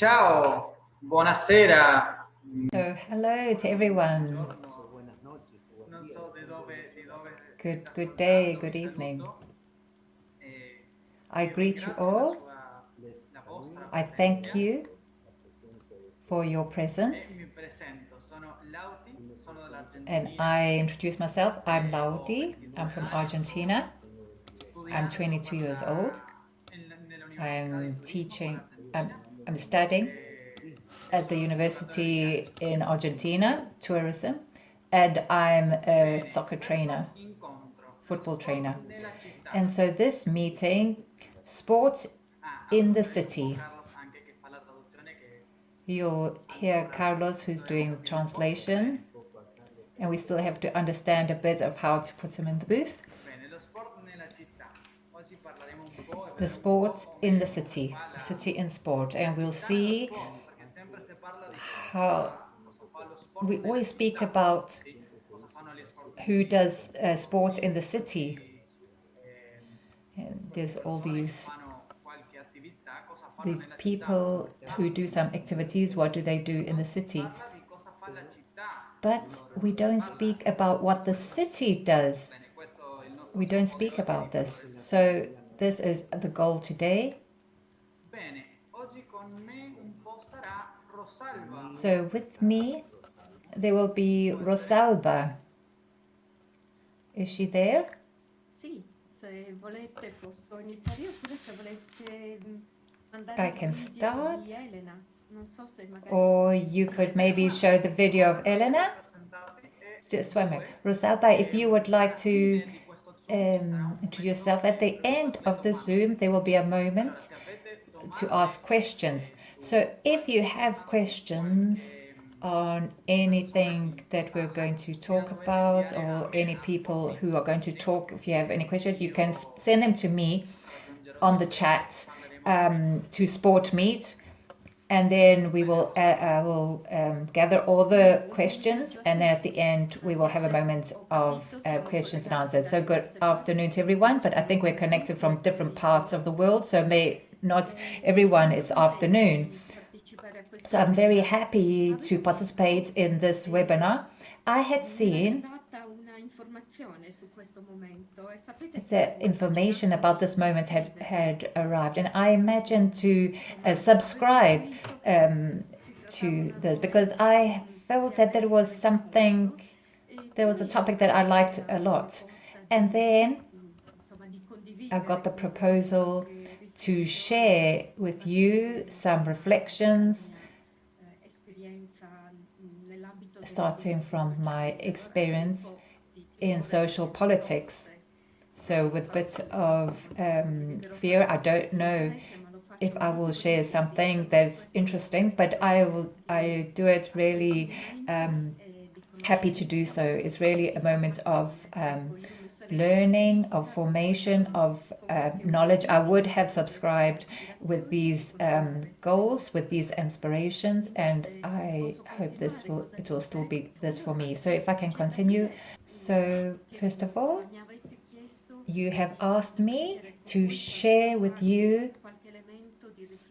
Ciao, buonasera. So hello to everyone. Non so di dove Good, sta good day, ascoltando, good vi evening. saluto I e vi greet you ringrazio all. la vostra I thank presenza you for your e presence. mi presento, sono Lauti, sono And dall'Argentina, I introduce myself. I'm ho Laudi. 22 I'm from anni, sto Argentina. I'm studiando 22 years old. nell'Università di I'm Turismo con teaching, Argentina I'm studying e at the sono un tifofatore del university calcio. in Argentina, tourism, and I'm a Bene, soccer trainer, questo incontro, lo football trainer. sport nella città. And so this meeting, sport in the Ascolteremo un po' city. Carlos anche che fa la traduzione che You'll hear ancora Carlos, who's dovremo doing capire un po'. translation, and we still have to understand a bit of how to put him in the booth. Bene, lo sport nella città. Oggi parleremo un po' e The vedremo un po' sport in the come city, fa the city in sport, la and we'll città e lo see sport, perché sempre si parla di how cosa fa lo sport we nella always speak città, about sì, cosa fanno gli who sportivi, does sport in the city. ehm, And queste there's all persone che fanno qualche attività, cosa fanno these nella città. people who do some activities. What do they do in Non the si city? parla di cosa fa la città nel But loro we si don't parla speak about di what the quello che city fanno. does. Bene, questo è il nostro We don't scopo di speak oggi, about quello this. del So this is the goal today. Bene, oggi con me un po' sarà Rosalba. So with me, there will be Può essere? Rosalba. Is she there? Sì, se volete posso iniziare io, oppure se volete mandare I il can video start. di Elena. Non so se magari Or you could maybe show the video of Elena. Just one minute. Rosalba, if you would like to introduce yourself, at the end of the Zoom, there will be a moment to ask questions. So if you have questions on anything that we're going to talk about, or any people who are going to talk, if you have any questions, you can send them to me on the chat to Sport Meet, and then we will gather all the questions, and then at the end we will have a moment of questions and answers. So good afternoon to everyone, but I think we're connected from different parts of the world, so not everyone is afternoon. So I'm very happy to participate in this webinar. I had seen the information about this moment had arrived, and I imagined to subscribe to this because I felt that there was a topic that I liked a lot. And then I got the proposal to share with you some reflections starting from my experience in social politics. So with a bit of fear, I don't know if I will share something that's interesting, but I do it really happy to do so. It's really a moment of learning, of formation, of knowledge. I would have subscribed with these goals, with these inspirations, and I hope it will still be this for me. So if I can continue. So first of all, you have asked me to share with you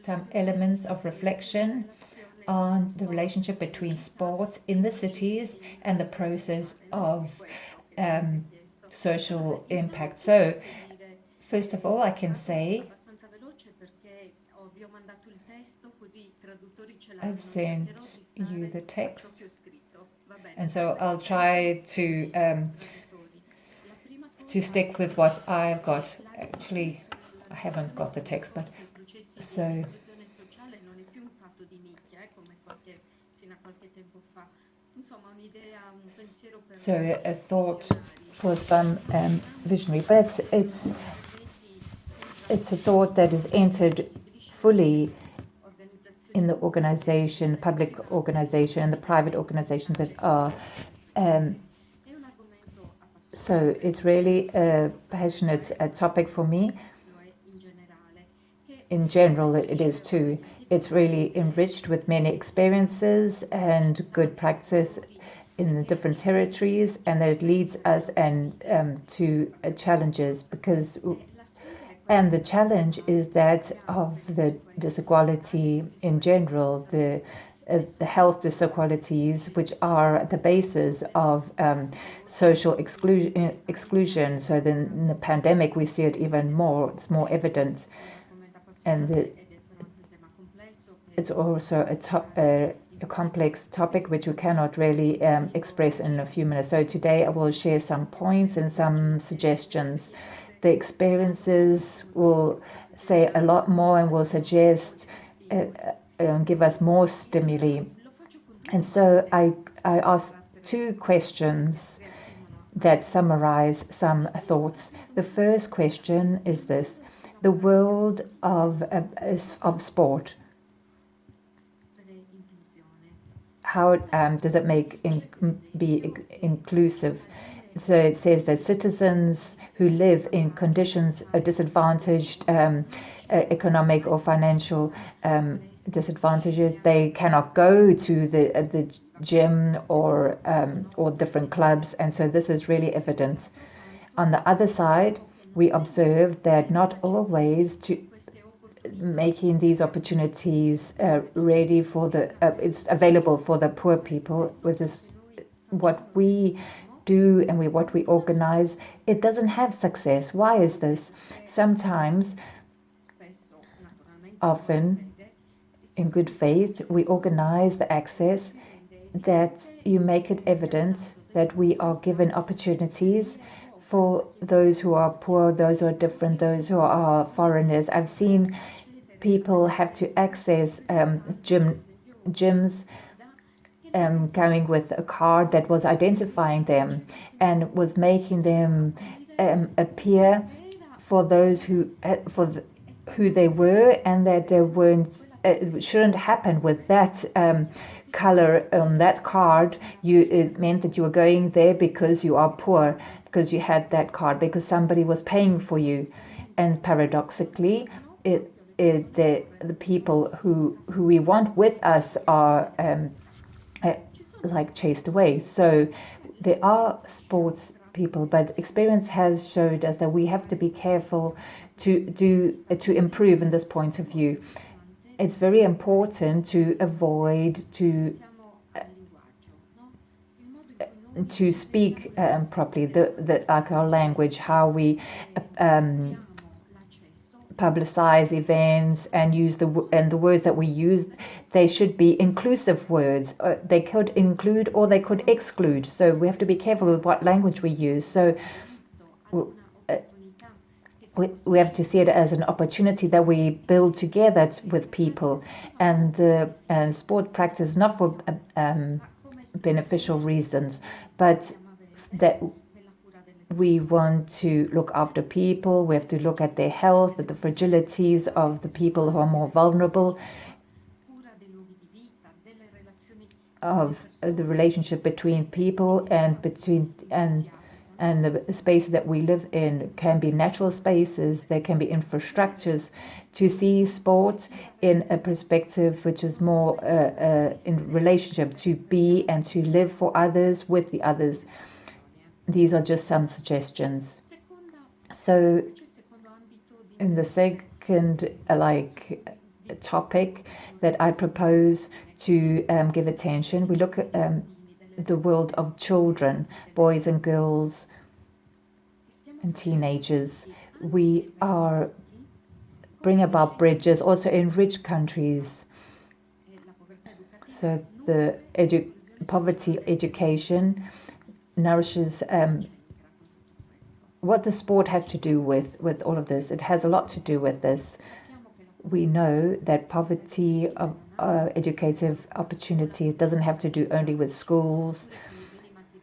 some elements of reflection on the relationship between sport in the cities and the process of social impact. So, first of all, I can say I've sent you the text, and so I'll try to stick with what I've got. Actually, I haven't got the text, but so a thought for some visionary, but it's a thought that is entered fully in the organization, public organization, and the private organizations that are. So it's really a passionate topic for me. In general, it is too. It's really enriched with many experiences and good practice in the different territories, and that it leads us to challenges, because And the challenge is that of the disequality in general, the health disequalities, which are at the basis of social exclusion. So then in the pandemic, we see it even more. It's more evident. And it's also a complex topic which we cannot really express in a few minutes. So today I will share some points and some suggestions. The experiences will say a lot more and will suggest, give us more stimuli. And so I asked two questions that summarize some thoughts. The first question is this: the world of sport. How does it be inclusive? So it says that citizens who live in conditions of disadvantaged economic or financial disadvantages, they cannot go to the gym or different clubs, and so this is really evident. On the other side, we observe that not always making these opportunities ready for it's available for the poor people. With this, what we do and what we organize, it doesn't have success. Why is this? Sometimes, often, in good faith, we organize the access that you make it evident that we are given opportunities for those who are poor, those who are different, those who are foreigners. I've seen people have to access gyms going with a card that was identifying them and was making them appear for those who they were, and that they weren't. It shouldn't happen with that color on that card. It meant that you were going there because you are poor, because you had that card, because somebody was paying for you. And paradoxically, the people who we want with us are like chased away. So there are sports people, but experience has showed us that we have to be careful to improve in this point of view. It's very important to avoid to speak properly like our language, how we publicize events and use the words that we use. They should be inclusive words. They could include or they could exclude. So we have to be careful with what language we use. So we have to see it as an opportunity that we build together with people, and sport practice not for beneficial reasons, but that we want to look after people. We have to look at their health, at the fragilities of the people who are more vulnerable, of the relationship between people and the spaces that we live in. Can be natural spaces, there can be infrastructures. To see sport in a perspective which is more in relationship to be and to live for others, with the others. These are just some suggestions. So in the second topic that I propose to give attention, we look at the world of children, boys and girls and teenagers. We bring about bridges also in rich countries. So the poverty education nourishes. What does sport have to do with all of this? It has a lot to do with this. We know that poverty of educative opportunities doesn't have to do only with schools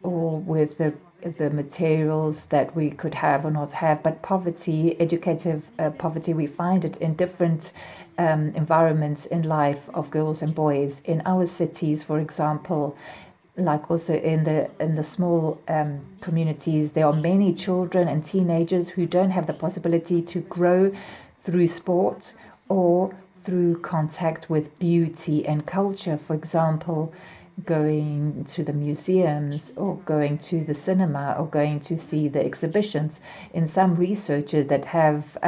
or with the materials that we could have or not have, but poverty, educative poverty, we find it in different environments in life of girls and boys. In our cities, for example, like also in the small communities, there are many children and teenagers who don't have the possibility to grow through sport or through contact with beauty and culture. For example, going to the museums or going to the cinema or going to see the exhibitions. In some researches that have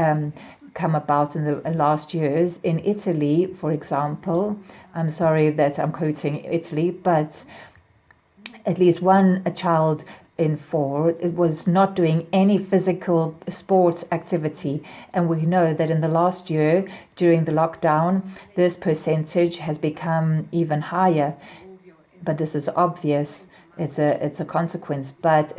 come about in the last years, in Italy, for example, I'm sorry that I'm quoting Italy, but at least a child in 4 it was not doing any physical sports activity, and we know that in the last year during the lockdown this percentage has become even higher. But this is obvious, it's a consequence, but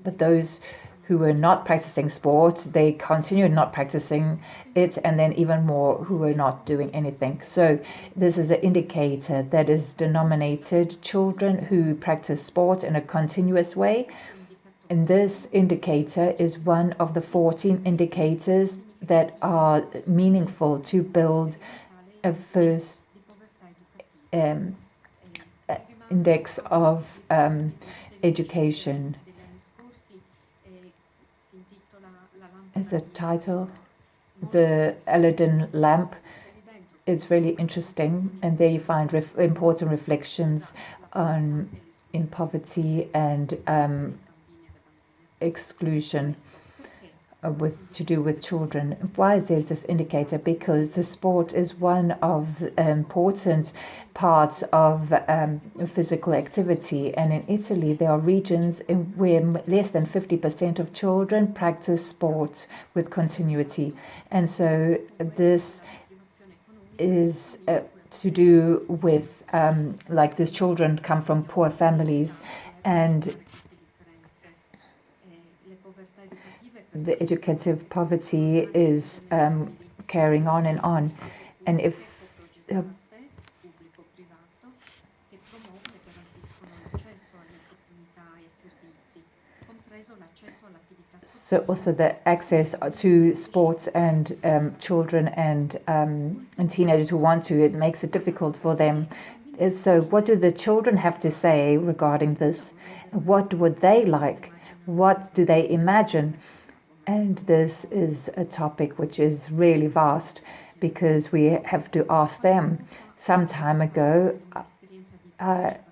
those who were not practicing sport, they continued not practicing it, and then even more who were not doing anything. So this is an indicator that is denominated children who practice sport in a continuous way. And this indicator is one of the 14 indicators that are meaningful to build a first index of education. As a title, the Aladdin lamp is really interesting, and there you find important reflections on in poverty and exclusion to do with children. Why is there this indicator? Because the sport is one of important parts of physical activity, and in Italy there are regions where less than 50% of children practice sport with continuity, and so this is to do with like these children come from poor families, and the educative poverty is carrying on and on. And if so also the access to sports and children and teenagers who want to, it makes it difficult for them. So what do the children have to say regarding this? What would they like? What do they imagine? And this is a topic which is really vast, because we have to ask them. Some time ago, it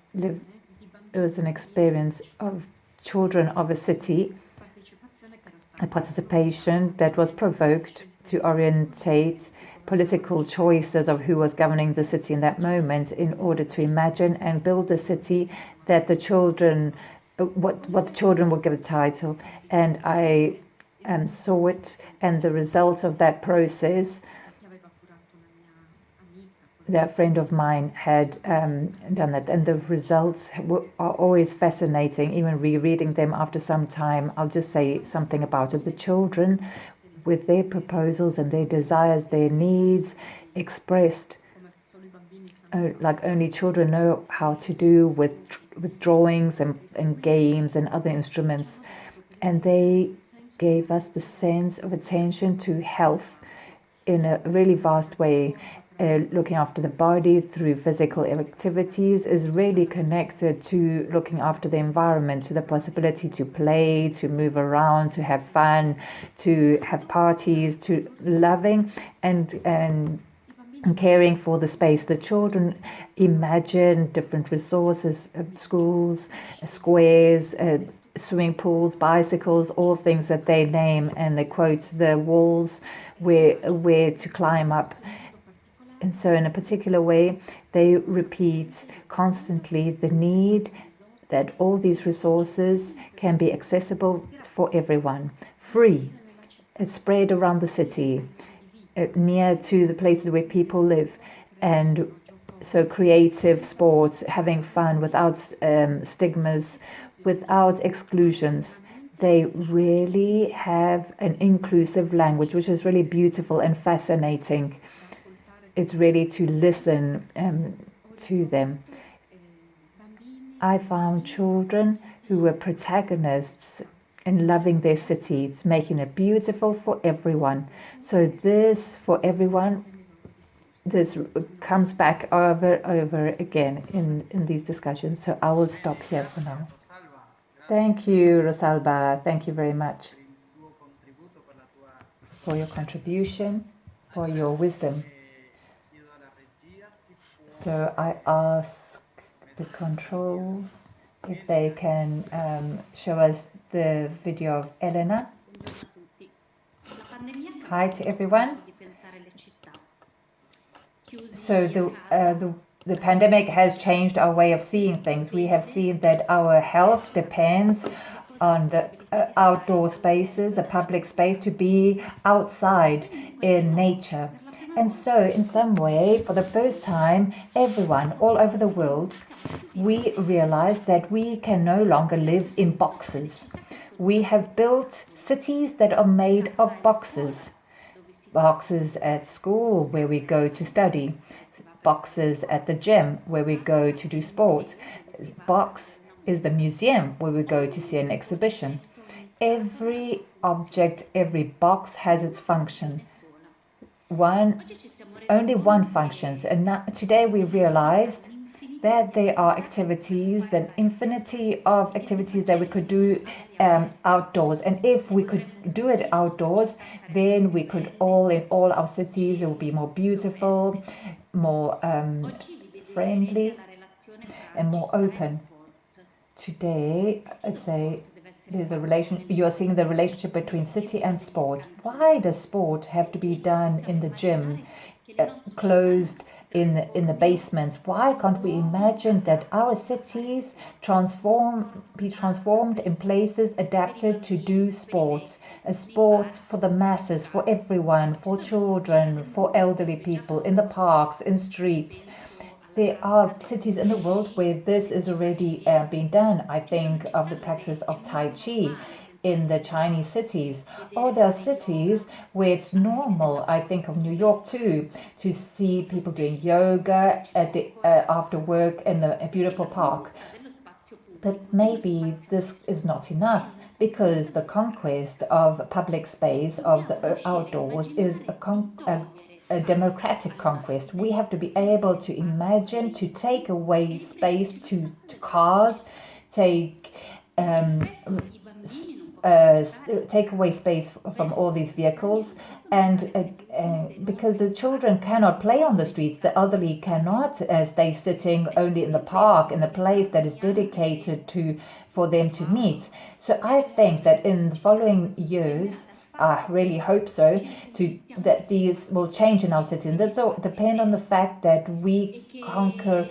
was an experience of children of a city, a participation that was provoked to orientate political choices of who was governing the city in that moment, in order to imagine and build a city that the children, what the children would give a title. And I saw it, and the result of that process, that friend of mine had done that, and the results are always fascinating, even rereading them after some time. I'll just say something about it. The children, with their proposals and their desires, their needs expressed like only children know how to do, with drawings and games and other instruments. And they gave us the sense of attention to health in a really vast way. Looking after the body through physical activities is really connected to looking after the environment, to the possibility to play, to move around, to have fun, to have parties, to loving and caring for the space. The children imagine different resources, schools, squares, swimming pools, bicycles, all things that they name, and they quote the walls where to climb up. And so in a particular way, they repeat constantly the need that all these resources can be accessible for everyone, free. It's spread around the city, near to the places where people live. And so creative sports, having fun without stigmas, without exclusions. They really have an inclusive language, which is really beautiful and fascinating. It's really to listen to them. I found children who were protagonists in loving their city, making it beautiful for everyone. So this, for everyone, this comes back over again in these discussions. So I will stop here for now. Thank you, Rosalba. Thank you very much for your contribution, for your wisdom. So I ask the controls if they can show us the video of Elena. Hi to everyone. So the pandemic has changed our way of seeing things. We have seen that our health depends on the outdoor spaces, the public space, to be outside in nature. And so, in some way, for the first time, everyone all over the world, we realized that we can no longer live in boxes. We have built cities that are made of boxes. Boxes at school where we go to study, boxes at the gym where we go to do sport. Box is the museum where we go to see an exhibition. Every object, every box has its function. Only one functions. And today we realized that there are activities, that infinity of activities that we could do outdoors. And if we could do it outdoors, then we could in all our cities, it would be more beautiful, more friendly, and more open. Today, I'd say you're seeing the relationship between city and sport. Why does sport have to be done in the gym, closed in the basements? Why can't we imagine that our cities be transformed in places adapted to do sport? A sport for the masses, for everyone, for children, for elderly people, in the parks, in streets. There are cities in the world where this is already being done. I think of the practice of Tai Chi in the Chinese cities. Or there are cities where it's normal. I think of New York too, to see people doing yoga after work in a beautiful park. But maybe this is not enough, because the conquest of public space, of the outdoors, is a democratic conquest. We have to be able to imagine, to take away space to cars, take away space from all these vehicles, and because the children cannot play on the streets, the elderly cannot stay sitting only in the park, in a place that is dedicated for them to meet. So I think that in the following years, I really hope so, that these will change in our cities. And this will depend on the fact that we conquer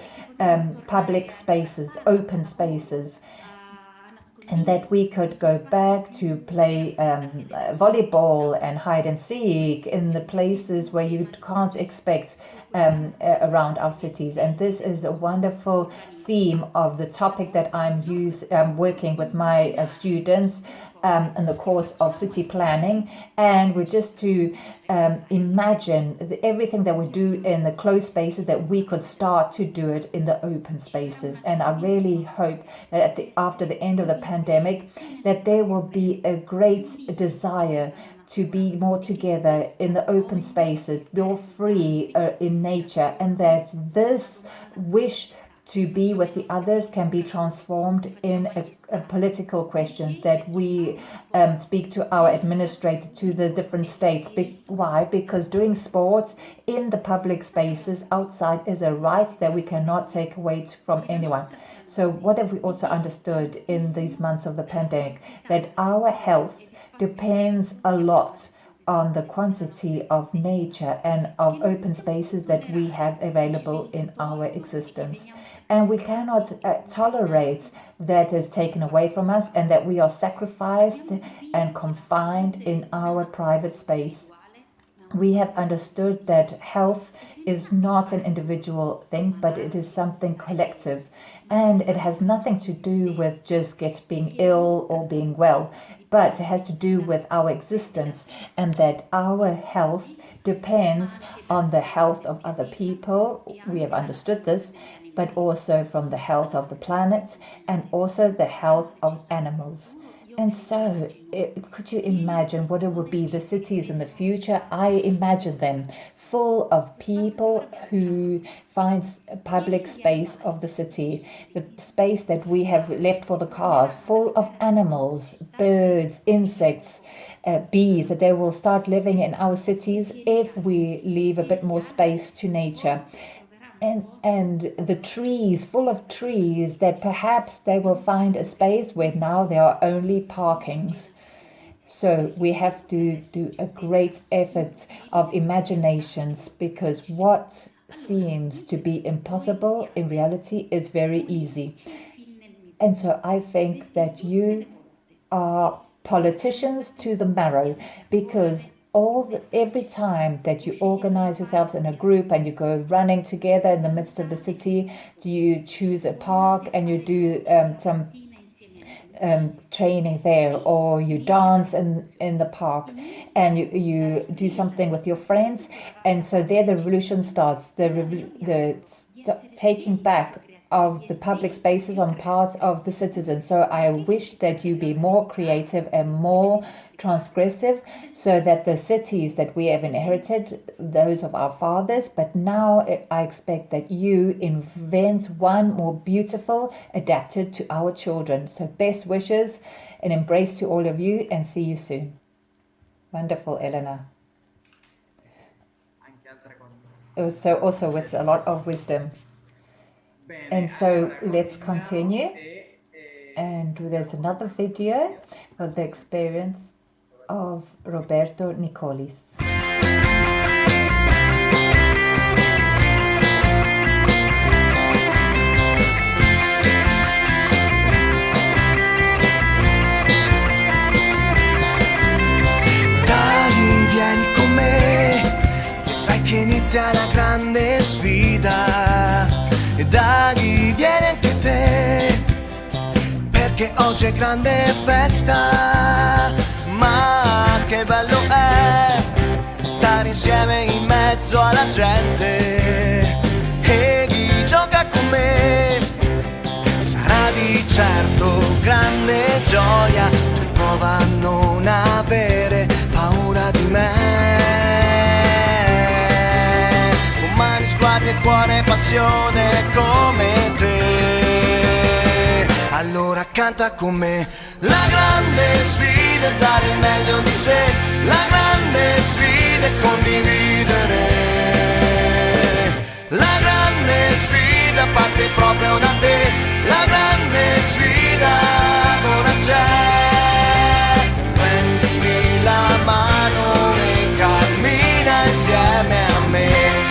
public spaces, open spaces, and that we could go back to play volleyball and hide and seek in the places where you can't expect around our cities. And this is a wonderful theme of the topic that I'm working with my students in the course of city planning. And we're just to imagine everything that we do in the closed spaces, that we could start to do it in the open spaces. And I really hope that after the end of the pandemic, that there will be a great desire to be more together in the open spaces, more free in nature, and that this wish to be with the others can be transformed in a political question, that we speak to our administrator, to the different states. Why? Because doing sports in the public spaces outside is a right that we cannot take away from anyone. So what have we also understood in these months of the pandemic? That our health depends a lot on the quantity of nature and of open spaces that we have available in our existence. And we cannot tolerate that is taken away from us, and that we are sacrificed and confined in our private space. We have understood that health is not an individual thing, but it is something collective. And it has nothing to do with just being ill or being well, but it has to do with our existence, and that our health depends on the health of other people. We have understood this, but also from the health of the planet and also the health of animals. And so, could you imagine what it would be, the cities in the future? I imagine them full of people who find public space of the city, the space that we have left for the cars, full of animals, birds, insects, bees, that they will start living in our cities if we leave a bit more space to nature. and the trees, full of trees, that perhaps they will find a space where now there are only parkings. So we have to do a great effort of imaginations, because what seems to be impossible in reality is very easy. And so I think that you are politicians to the marrow, because every time that you organize yourselves in a group and you go running together in the midst of the city, you choose a park and you do some training there, or you dance in the park, and you do something with your friends, and so there the revolution starts, taking back of the public spaces on part of the citizens. So I wish that you be more creative and more transgressive, so that the cities that we have inherited, those of our fathers, but now I expect that you invent one more beautiful, adapted to our children. So best wishes and embrace to all of you, and see you soon. Wonderful, Elena. So also with a lot of wisdom. And so let's continue. And there's another video of the experience of Roberto Nicolis. Dai, vieni con me, che sai che inizia la grande sfida. E dai, vieni anche te, perché oggi è grande festa. Ma che bello è stare insieme in mezzo alla gente. E chi gioca con me sarà di certo grande gioia. Tu prova a non avere paura di me. Mani, sguardi e cuore, passione come te. Allora canta con me. La grande sfida è dare il meglio di sé. La grande sfida è condividere. La grande sfida parte proprio da te. La grande sfida ora c'è. Prendimi la mano e cammina insieme a me.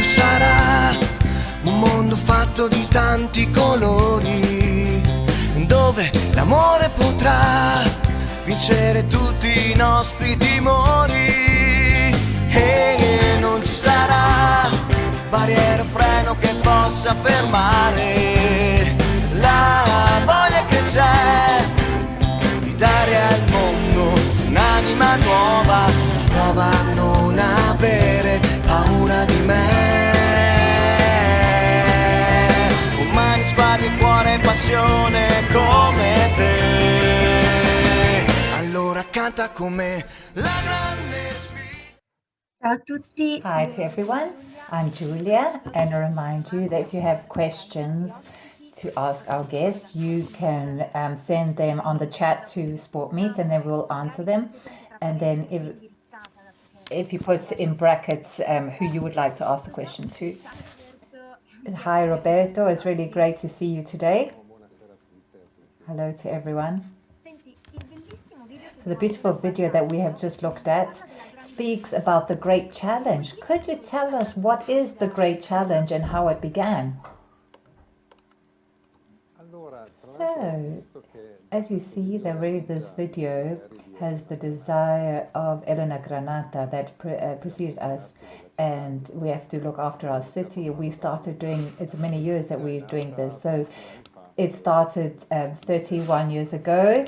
Sarà un mondo fatto di tanti colori, dove l'amore potrà vincere tutti i nostri timori, e non ci sarà barriera o freno che possa fermare la voglia che c'è di dare al mondo un'anima nuova. Prova a non avere paura di me. Con mani, sguardi, cuore e passione come te. Allora canta con me la grande sfida. Ciao a tutti. Hi to everyone, I'm Julia, and I remind you that if you have questions to ask our guests, you can send them on the chat to SportMeet, and then we'll answer them. And then if you put in brackets who you would like to ask the question to. Hi Roberto, it's really great to see you today. Hello to everyone. So the beautiful video that we have just looked at speaks about the great challenge. Could you tell us what is the great challenge and how it began? So, as you see, that really this video has the desire of Elena Granata that preceded us, and we have to look after our city. We started doing, it's many years that we're doing this. So it started 31 years ago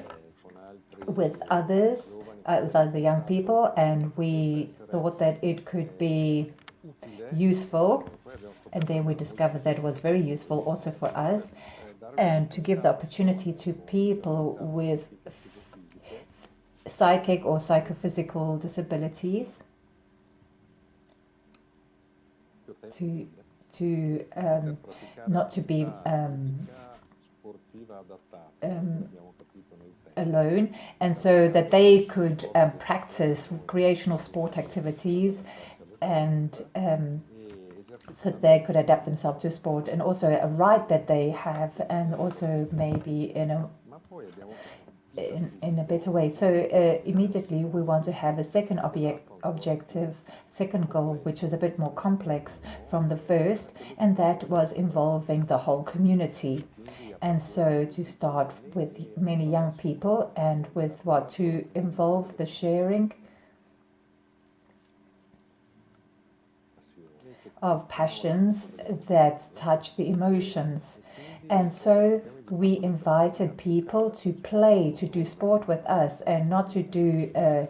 with others, with other young people, and we thought that it could be useful, and then we discovered that it was very useful also for us, and to give the opportunity to people with psychic or psychophysical disabilities to not to be alone, and so that they could practice recreational sport activities, and so they could adapt themselves to sport, and also a right that they have, and also maybe in a better way. So immediately we want to have a second objective, second goal, which is a bit more complex from the first, and that was involving the whole community. And so to start with many young people, and with what to involve the sharing of passions that touch the emotions. And so we invited people to play, to do sport with us, and not to do an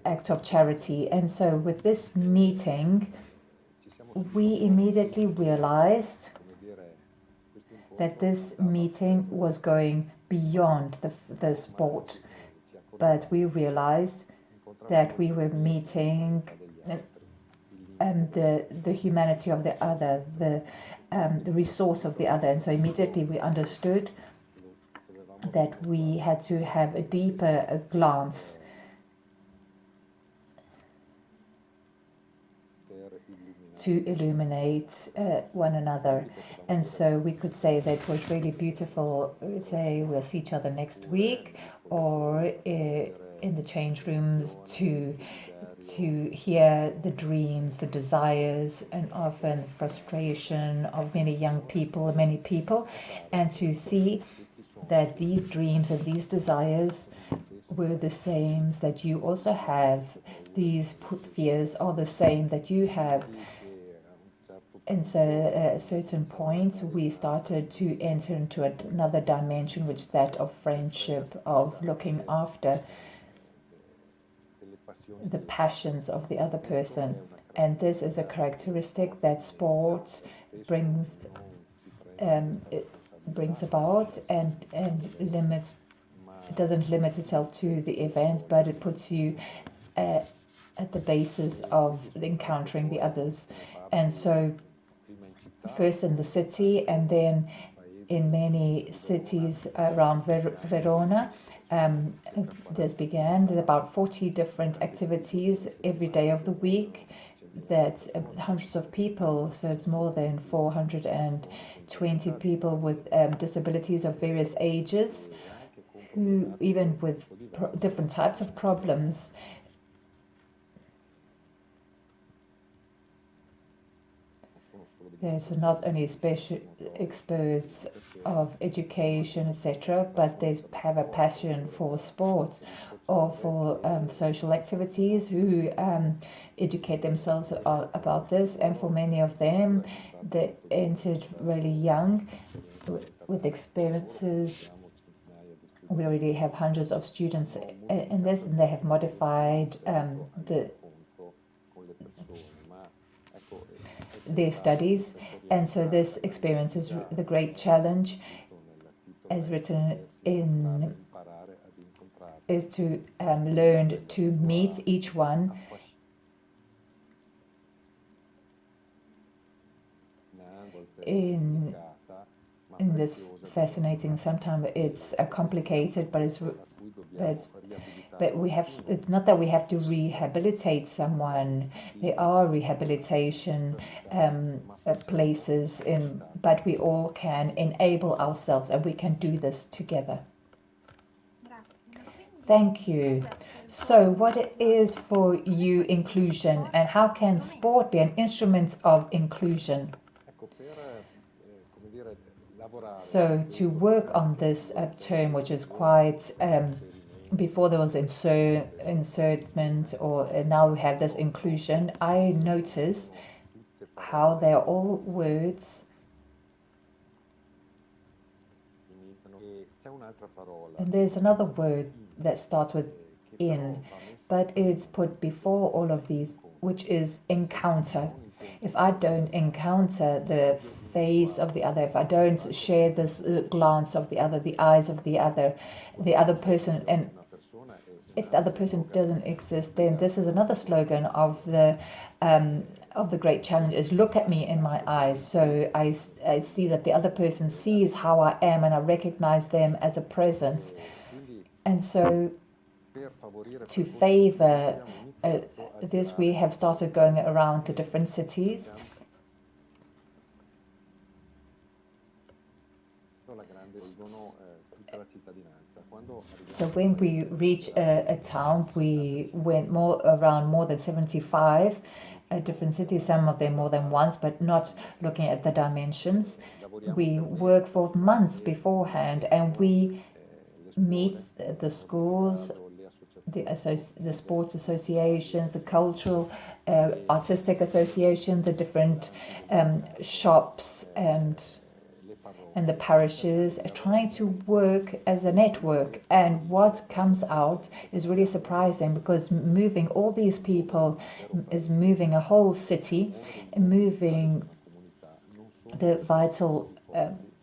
act of charity. And so with this meeting, we immediately realized that this meeting was going beyond the sport, but we realized that we were meeting the humanity of the other, the resource of the other. And so immediately we understood that we had to have a deeper glance to illuminate one another. And so we could say that it was really beautiful. We'd say we'll see each other next week, or in the change rooms to hear the dreams, the desires, and often frustration of many young people, many people, and to see that these dreams and these desires were the same that you also have. These fears are the same that you have. And so at a certain point, we started to enter into another dimension, which is that of friendship, of looking after the passions of the other person. And this is a characteristic that sport brings about, and limits. It doesn't limit itself to the event, but it puts you at the basis of encountering the others. And so first in the city, and then in many cities around Verona, there's about 40 different activities every day of the week, that hundreds of people, so it's more than 420 people with disabilities of various ages, who even with different types of problems. There's not only special experts of education, etc., but they have a passion for sport or for social activities, who educate themselves about this. And for many of them, they entered really young with experiences. We already have hundreds of students in this, and they have modified their studies. And so this experience is the great challenge, as written in, is to learn to meet each one in this fascinating, sometimes it's complicated, but we have, not that we have to rehabilitate someone. There are rehabilitation places but we all can enable ourselves, and we can do this together. Thank you. So what is for you inclusion, and how can sport be an instrument of inclusion? So to work on this term, which is quite, before there was insertment, or now we have this inclusion, I notice how they're all words. And there's another word that starts with in, but it's put before all of these, which is encounter. If I don't encounter the face of the other, if I don't share this glance of the other, the eyes of the other person, and if the other person doesn't exist, then this is another slogan of the Great Challenge: is look at me in my eyes. So I see that the other person sees how I am, and I recognize them as a presence. And so to favor this, we have started going around to different cities. So when we reach a town, we went around more than 75 different cities, some of them more than once, but not looking at the dimensions. We work for months beforehand, and we meet the schools, the sports associations, the cultural, artistic associations, the different shops and the parishes, trying to work as a network. And what comes out is really surprising, because moving all these people is moving a whole city, moving the vital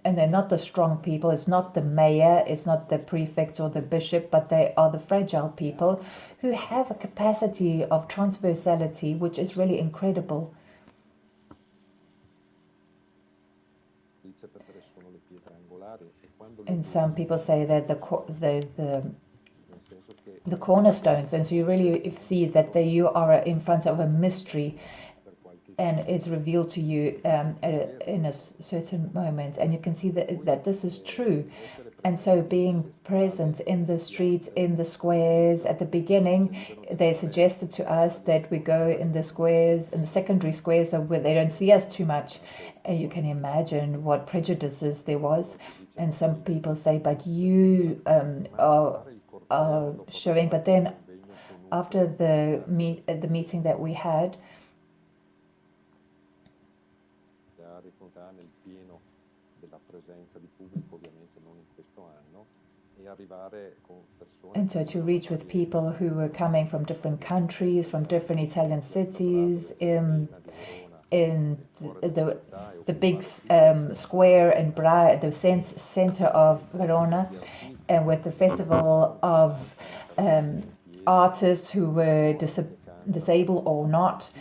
and they're not the strong people. It's not the mayor, it's not the prefect or the bishop, but they are the fragile people who have a capacity of transversality which is really incredible. And some people say that the cornerstones, and so you really see that you are in front of a mystery, and it's revealed to you in a certain moment, and you can see that this is true. And so being present in the streets, in the squares, at the beginning, they suggested to us that we go in the squares, in the secondary squares, so where they don't see us too much. And you can imagine what prejudices there was. And some people say, but you are showing. But then after the meeting that we had, and so to reach with people who were coming from different countries, from different Italian cities, in the big square in Bra, the center of Verona, and with the festival of artists who were disabled or not.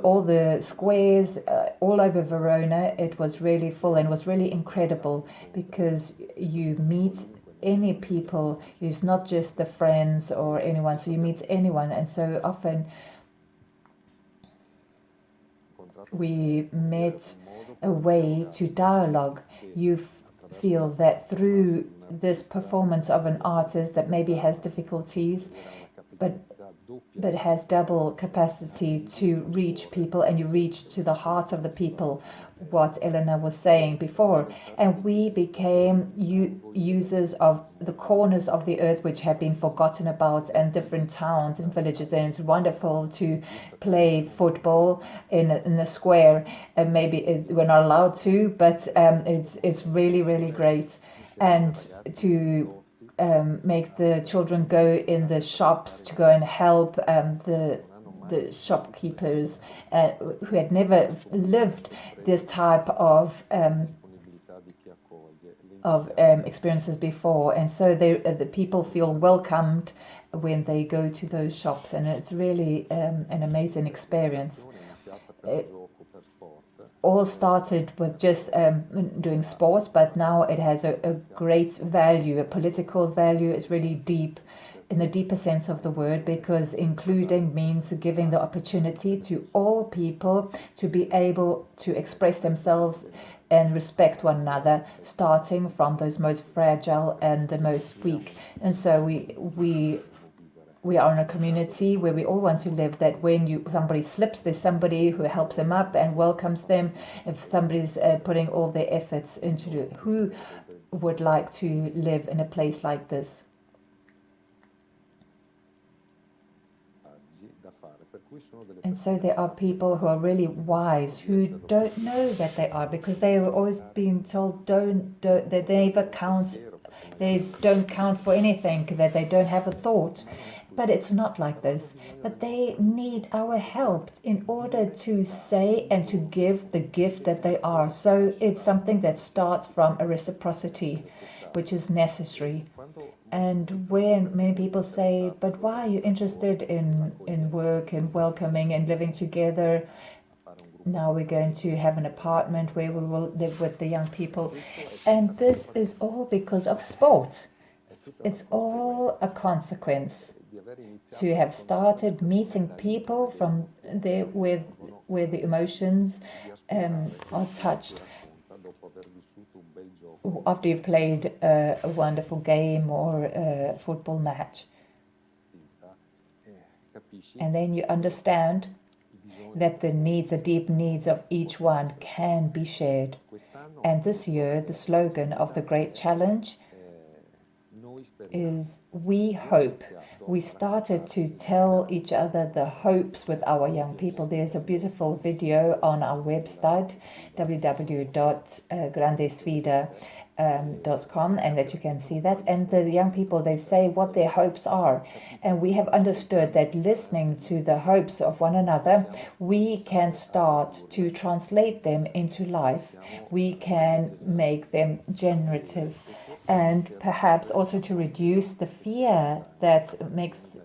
All the squares all over Verona, it was really full, and it was really incredible, because you meet any people. It's not just the friends or anyone, so you meet anyone. And so often we met a way to dialogue. You feel that through this performance of an artist that maybe has difficulties, but has double capacity to reach people, and you reach to the heart of the people, what Elena was saying before. And we became users of the corners of the earth which have been forgotten about, and different towns and villages. And it's wonderful to play football in the square, and maybe we're not allowed to, but it's really, really great. And to make the children go in the shops to go and help the shopkeepers who had never lived this type of experiences before. And so the people feel welcomed when they go to those shops, and it's really an amazing experience. It all started with just doing sports, but now it has a great value, a political value. It's really deep, in the deeper sense of the word, because including means giving the opportunity to all people to be able to express themselves and respect one another, starting from those most fragile and the most weak. And so we are in a community where we all want to live, that when somebody slips, there's somebody who helps them up and welcomes them. If somebody's putting all their efforts into it, who would like to live in a place like this? And so there are people who are really wise, who don't know that they are, because they were always being told that they never count, they don't count for anything, that they don't have a thought. But it's not like this. But they need our help in order to say and to give the gift that they are. So it's something that starts from a reciprocity, which is necessary. And when many people say, but why are you interested in work and welcoming and living together? Now we're going to have an apartment where we will live with the young people. And this is all because of sport. It's all a consequence to have started meeting people from there where the emotions are touched. After you've played a wonderful game or a football match. And then you understand that the deep needs of each one can be shared. And this year, the slogan of the Great Challenge is "We hope." We started to tell each other the hopes with our young people. There's a beautiful video on our website, www.grandesfida.com, and that you can see that. And the young people, they say what their hopes are. And we have understood that listening to the hopes of one another, we can start to translate them into life. We can make them generative. And perhaps also to reduce the fear that makes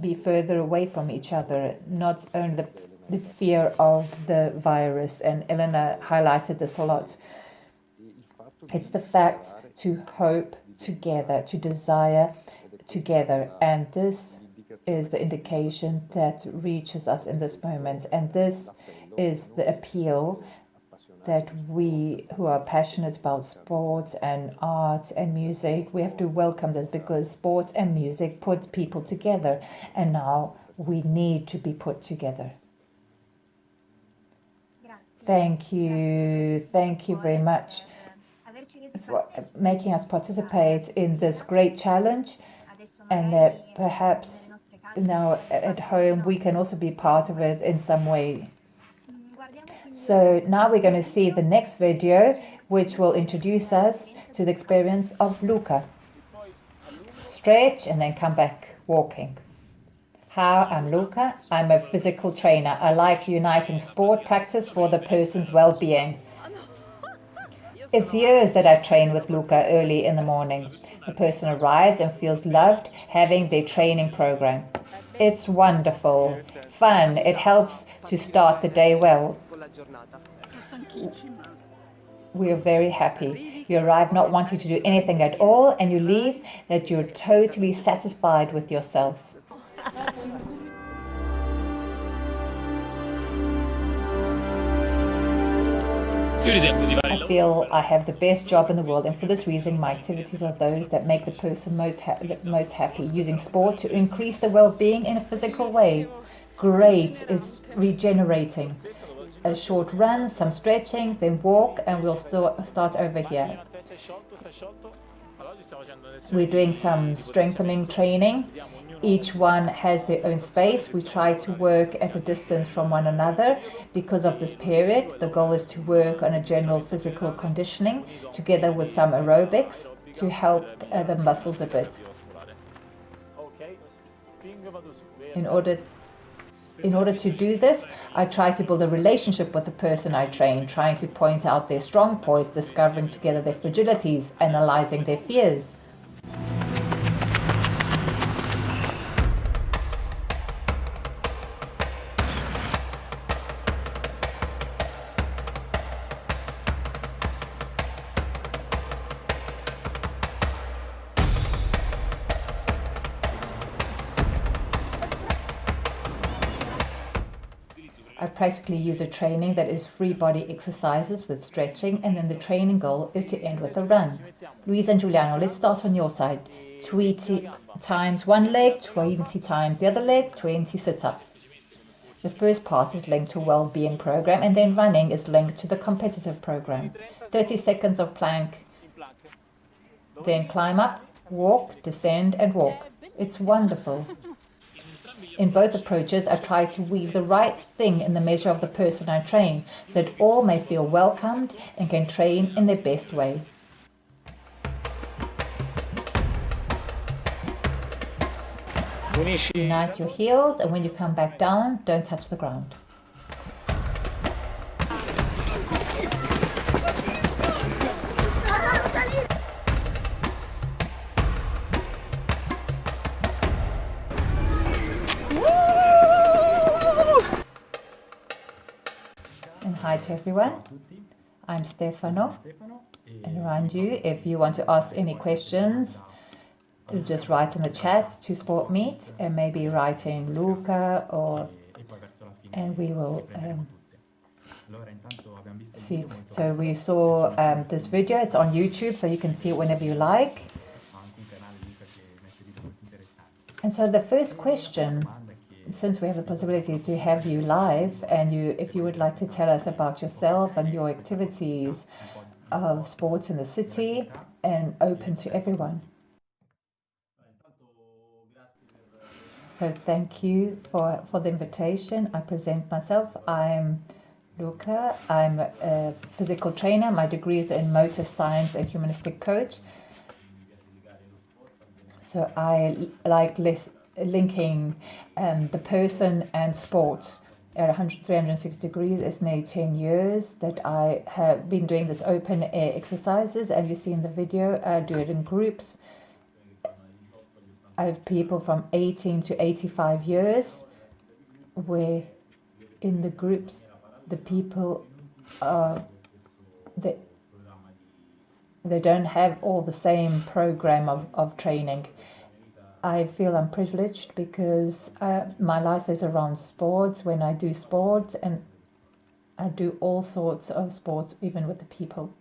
be further away from each other, not only the fear of the virus, and Elena highlighted this a lot. It's the fact to hope together, to desire together, and this is the indication that reaches us in this moment, and this is the appeal that we who are passionate about sport and art and music, we have to welcome this, because sport and music put people together, and now we need to be put together. Thank you very much for making us participate in this great challenge, and that perhaps now at home we can also be part of it in some way. So now we're going to see the next video, which will introduce us to the experience of Luca. Stretch and then come back walking. Hi, I'm Luca. I'm a physical trainer. I like uniting sport practice for the person's well-being. It's years that I train with Luca early in the morning. The person arrives and feels loved having their training program. It's wonderful, fun. It helps to start the day well. We're very happy. You arrive not wanting to do anything at all, and you leave that you're totally satisfied with yourself. I feel I have the best job in the world, and for this reason my activities are those that make the person most happy. Using sport to increase the well-being in a physical way. Great, it's regenerating. A short run, some stretching, then walk, and we'll start over here. We're doing some strengthening training. Each one has their own space. We try to work at a distance from one another because of this period. The goal is to work on a general physical conditioning together with some aerobics to help the muscles a bit. In order to do this, I try to build a relationship with the person I train, trying to point out their strong points, discovering together their fragilities, analyzing their fears. I practically use a training that is free body exercises with stretching, and then the training goal is to end with a run. Luisa and Giuliano, let's start on your side. 20 times one leg, 20 times the other leg, 20 sit-ups. The first part is linked to a well-being program, and then running is linked to the competitive program. 30 seconds of plank, then climb up, walk, descend and walk. It's wonderful. In both approaches, I try to weave the right thing in the measure of the person I train, so that all may feel welcomed and can train in their best way. Unite your heels, and when you come back down, don't touch the ground. to everyone. I'm Stefano. And remind you, if you want to ask any questions, just write in the chat to Sport Meet and maybe write in Luca and we will see. So we saw this video. It's on YouTube, so you can see it whenever you like. And so the first question, since we have the possibility to have you live, and if you would like to tell us about yourself and your activities of sports in the city, and open to everyone. So thank you for the invitation. I present myself. I'm Luca. I'm a physical trainer. My degree is in motor science and humanistic coach. So I like linking the person and sport at 360 degrees. It's nearly 10 years that I have been doing this open air exercises. As you see in the video, I do it in groups. I have people from 18 to 85 years, where in the groups, the people they don't have all the same program of training. I feel I'm privileged because my life is around sports. When I do sports, and I do all sorts of sports, even with the people.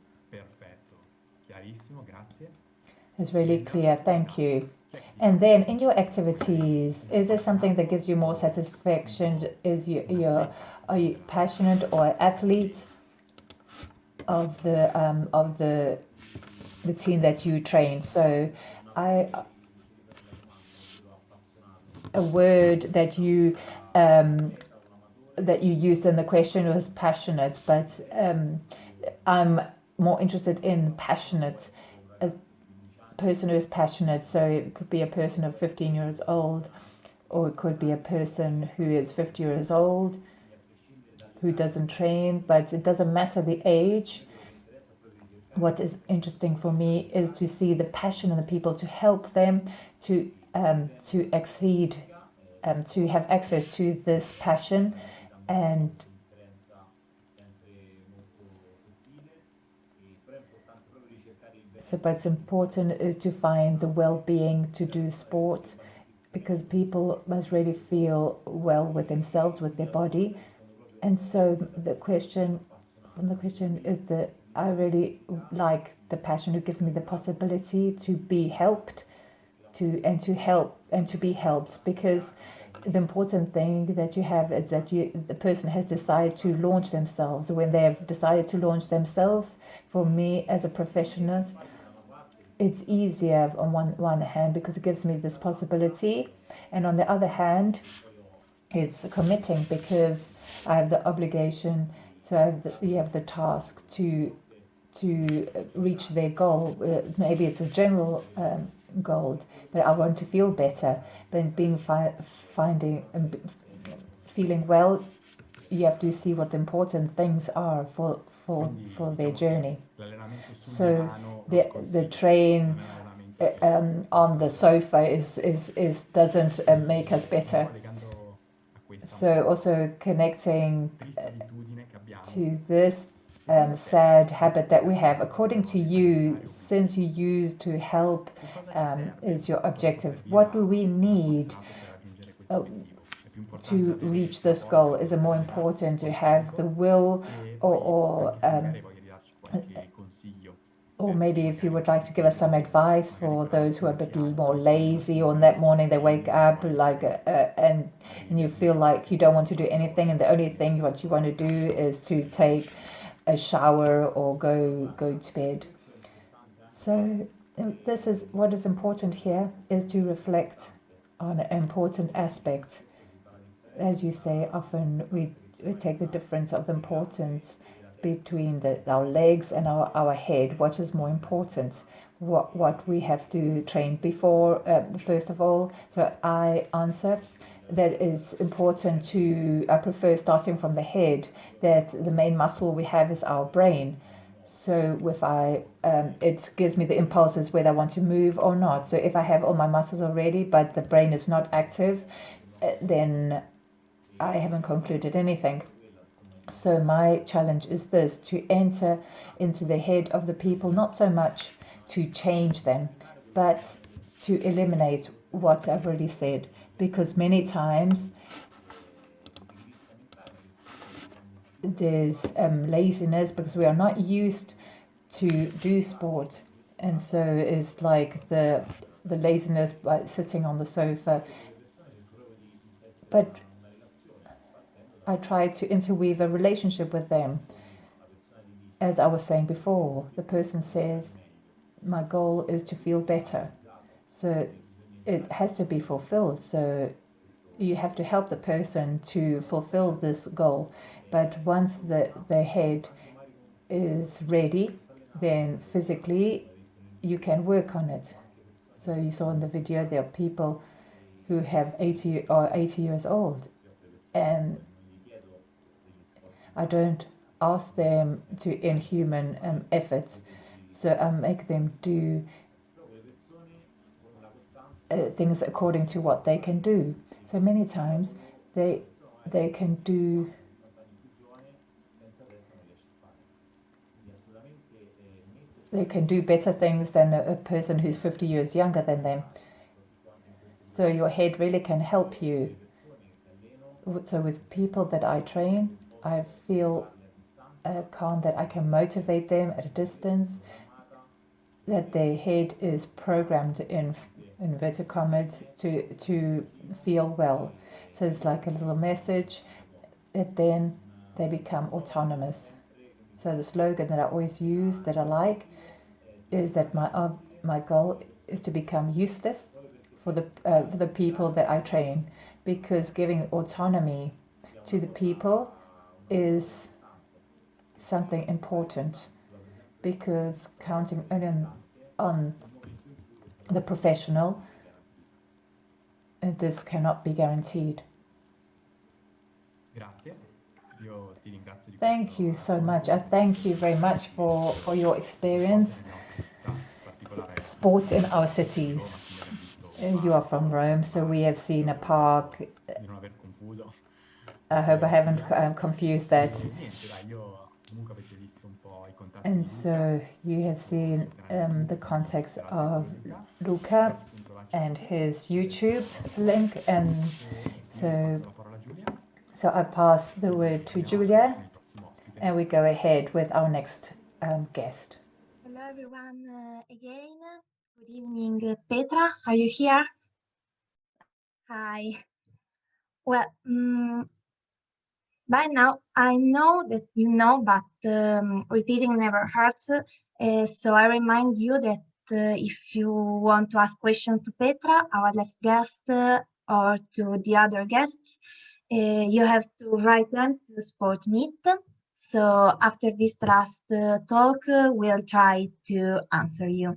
It's really clear. Thank you. And then in your activities, is there something that gives you more satisfaction? Are you passionate or athlete of the team that you train? So a word that you used in the question was passionate, but I'm more interested in passionate. A person who is passionate, so it could be a person of 15 years old, or it could be a person who is 50 years old, who doesn't train, but it doesn't matter the age. What is interesting for me is to see the passion in the people, to help them to exceed, to have access to this passion. And so, but it's important is to find the well-being to do sport, because people must really feel well with themselves, with their body. And so the question is that I really like the passion who gives me the possibility to be helped, to be helped, because the important thing that you have is that the person has decided to launch themselves. When they have decided to launch themselves, for me as a professional, it's easier on one hand because it gives me this possibility, and on the other hand, it's committing because I have the obligation. So you have the task to reach their goal. Maybe it's a general goal, but I want to feel better. But feeling well, you have to see what the important things are for their journey. So the train on the sofa is doesn't make us better. So also connecting to this sad habit that we have, according to you, since you used to help is your objective. What do we need to reach this goal? Is it more important to have the will, or maybe if you would like to give us some advice for those who are a bit more lazy, or on that morning they wake up and you feel like you don't want to do anything, and the only thing what you want to do is to take a shower or go to bed. So this is what is important here, is to reflect on an important aspect. As you say, often we take the difference of the importance between our legs and our head. What is more important? What we have to train before, first of all. So I answer that it's important I prefer starting from the head, that the main muscle we have is our brain. So it gives me the impulses whether I want to move or not. So if I have all my muscles already, but the brain is not active, then I haven't concluded anything. So my challenge is this, to enter into the head of the people, not so much to change them, but to eliminate what I've already said, because many times there's laziness because we are not used to do sport, and so it's like the laziness by sitting on the sofa. But I try to interweave a relationship with them. As I was saying before, the person says, my goal is to feel better. So it has to be fulfilled. So you have to help the person to fulfill this goal. But once the head is ready, then physically you can work on it. So you saw in the video there are people who have 80 or 80 years old, and I don't ask them to inhuman efforts. So I make them do things according to what they can do. So many times they can do better things than a person who's 50 years younger than them. So your head really can help you. So with people that I train, I feel calm, that I can motivate them at a distance, that their head is programmed in inverted commas to feel well. So it's like a little message that then they become autonomous. So the slogan that I always use, that I like, is that my goal is to become useless for the people that I train, because giving autonomy to the people is something important, because counting only on the professional, this cannot be guaranteed. Thank you so much. I thank you very much for your experience. Sports in our cities. You are from Rome, so we have seen a park. I hope I haven't confused that. And so you have seen the context of Luca and his YouTube link, and so I pass the word to Julia, and we go ahead with our next guest. Hello everyone again. Good evening, Petra. Are you here? Hi. Well, by now I know that you know, but repeating never hurts. So I remind you that if you want to ask questions to Petra, our last guest, or to the other guests, you have to write them to Sport Meet. So after this last talk, we'll try to answer you.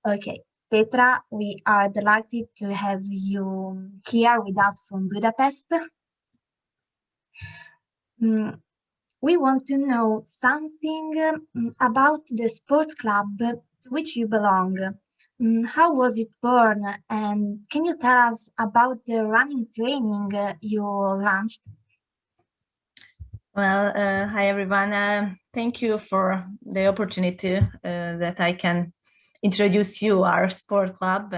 Okay, Petra, we are delighted to have you here with us from Budapest. We want to know something about the sport club to which you belong. How was it born, and can you tell us about the running training you launched? Well, hi everyone. Thank you for the opportunity that I can introduce you our sport club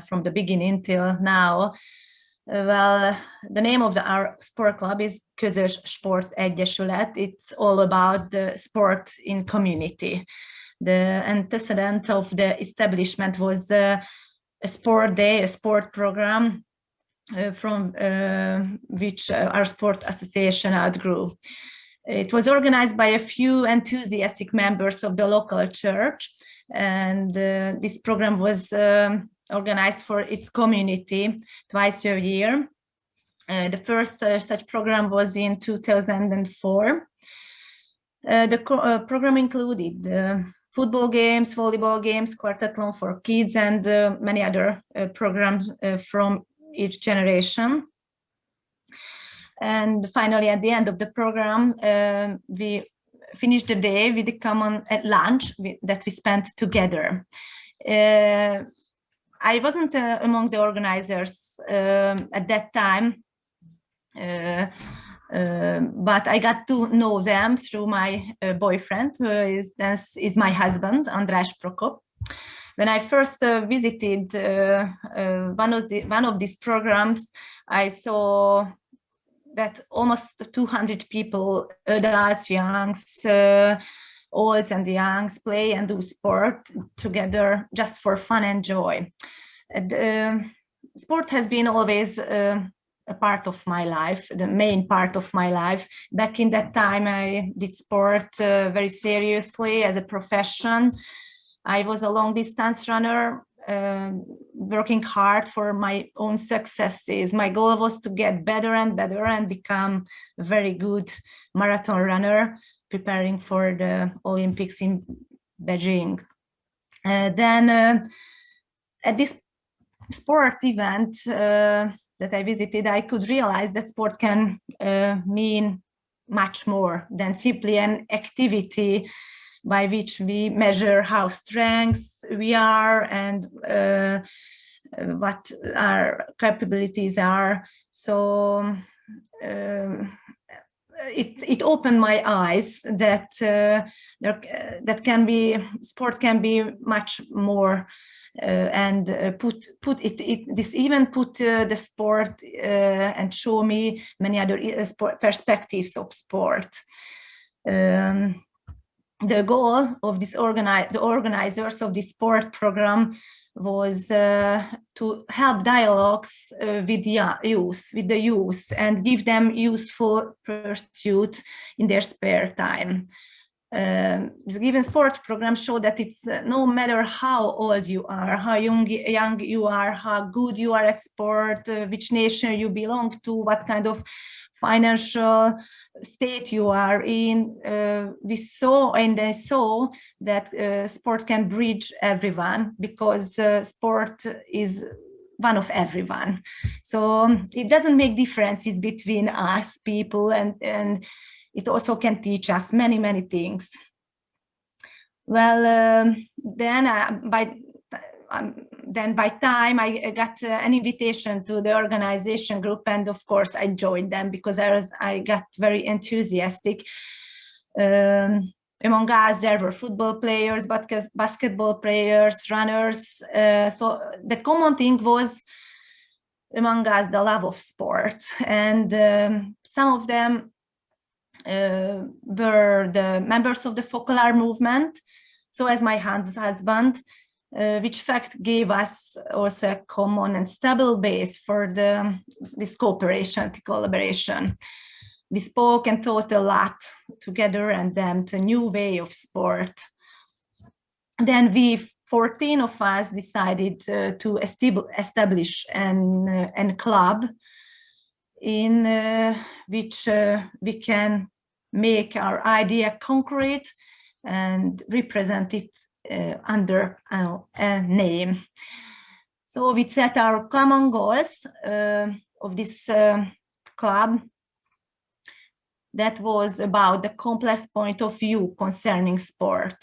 from the beginning till now. Well, the name of our sport club is Közös Sport Egyesület. It's all about the sport in community. The antecedent of the establishment was a sport day, a sport program from which our sport association outgrew. It was organized by a few enthusiastic members of the local church, and this program was organized for its community twice a year. The first such program was in 2004. The program included football games, volleyball games, quartathlon for kids, and many other programs from each generation. And finally, at the end of the program, we finished the day with a common lunch that we spent together. I wasn't among the organizers at that time. But I got to know them through my boyfriend, who is my husband, András Prokop. When I first visited one of these programs, I saw that almost 200 people, adults, youngs, olds and youngs, play and do sport together just for fun and joy. And, sport has been always a part of my life, the main part of my life. Back in that time, I did sport very seriously as a profession. I was a long distance runner, working hard for my own successes. My goal was to get better and better and become a very good marathon runner, preparing for the Olympics in Beijing. Then at this sport event that I visited, I could realize that sport can mean much more than simply an activity by which we measure how strengths we are and what our capabilities are. So it opened my eyes that sport can be much more. And this even put the sport and show me many other perspectives of sport. The goal of the organizers of this sport program was to help dialogues with the youth, and give them useful pursuits in their spare time. This given sport program showed that it's no matter how old you are, how young you are, how good you are at sport, which nation you belong to, what kind of financial state you are in. We saw that sport can bridge everyone, because sport is one of everyone. So it doesn't make differences between us people, and it also can teach us many, many things. Well, then by time I got an invitation to the organization group, and of course I joined them because I got very enthusiastic. Among us there were football players, basketball players, runners. So the common thing was among us the love of sport, and some of them were the members of the Focolare movement, so as my husband, which fact gave us also a common and stable base for this collaboration. We spoke and thought a lot together, and then a new way of sport. Then 14 of us decided to establish a club in which we can make our idea concrete and represent it under a name. So we set our common goals of this club. That was about the complex point of view concerning sport.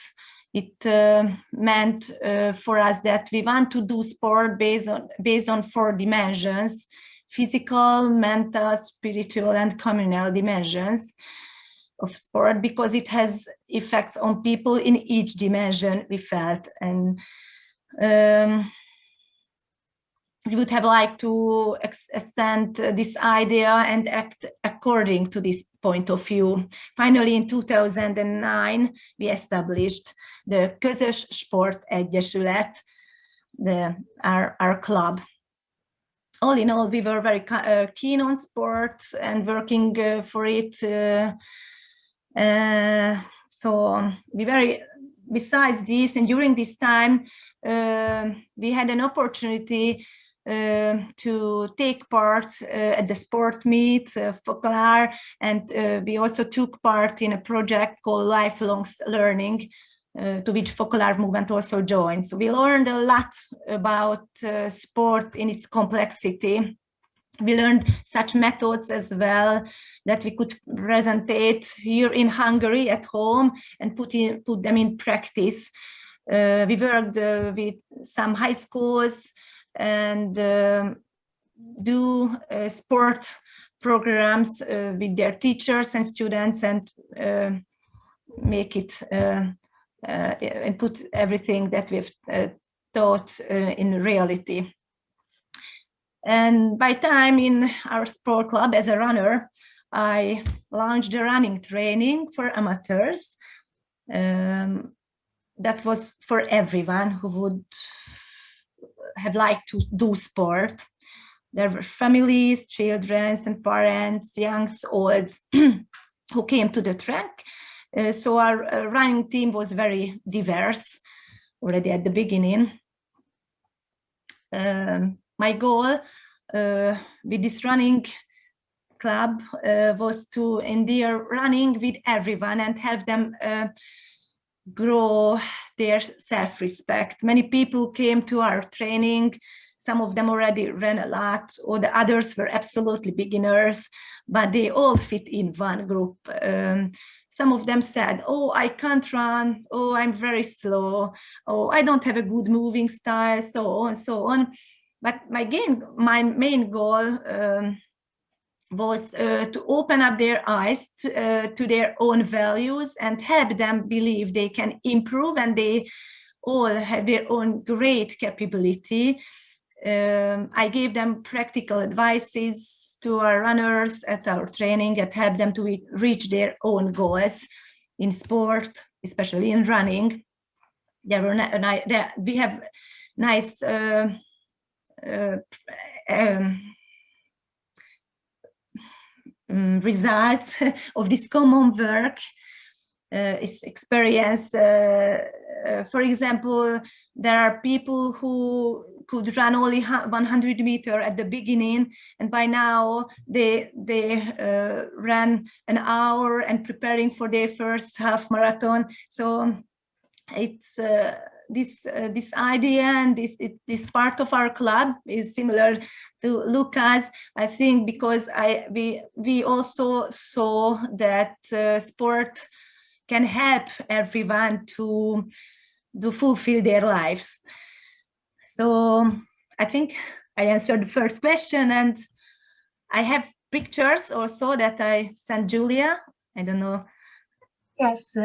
It meant for us that we want to do sport based on 4 dimensions: physical, mental, spiritual, and communal dimensions of sport, because it has effects on people in each dimension, we felt. And we would have liked to extend this idea and act according to this point of view. Finally, in 2009, we established the Közös Sport Egyesület, our club. All in all, we were very keen on sport and working for it. So besides this, and during this time, we had an opportunity to take part at the sport meet, Focolare, and we also took part in a project called Lifelong Learning, to which Focolare movement also joined. So we learned a lot about sport in its complexity. We learned such methods as well that we could present here in Hungary at home and put them in practice. We worked with some high schools and do sport programs with their teachers and students, and make it and put everything that we've taught in reality. And by time in our sport club as a runner, I launched a running training for amateurs. That was for everyone who would have liked to do sport. There were families, children and parents, youngs, olds, who came to the track. So our running team was very diverse already at the beginning. My goal with this running club was to endear running with everyone and help them grow their self-respect. Many people came to our training. Some of them already ran a lot, or the others were absolutely beginners, but they all fit in one group. Some of them said, oh, I can't run, oh, I'm very slow, oh, I don't have a good moving style, so on, so on. But my main goal was to open up their eyes to their own values and help them believe they can improve, and they all have their own great capability. I gave them practical advices to our runners at our training that help them to reach their own goals in sport, especially in running. We have nice results of this common work. Experience. For example, there are people who could run only 100 meters at the beginning, and by now they ran an hour and preparing for their first half marathon. So it's this idea and this part of our club is similar to Lucas, I think, because we also saw that sport can help everyone to fulfill their lives. So I think I answered the first question, and I have pictures also that I sent Julia. I don't know. Yes.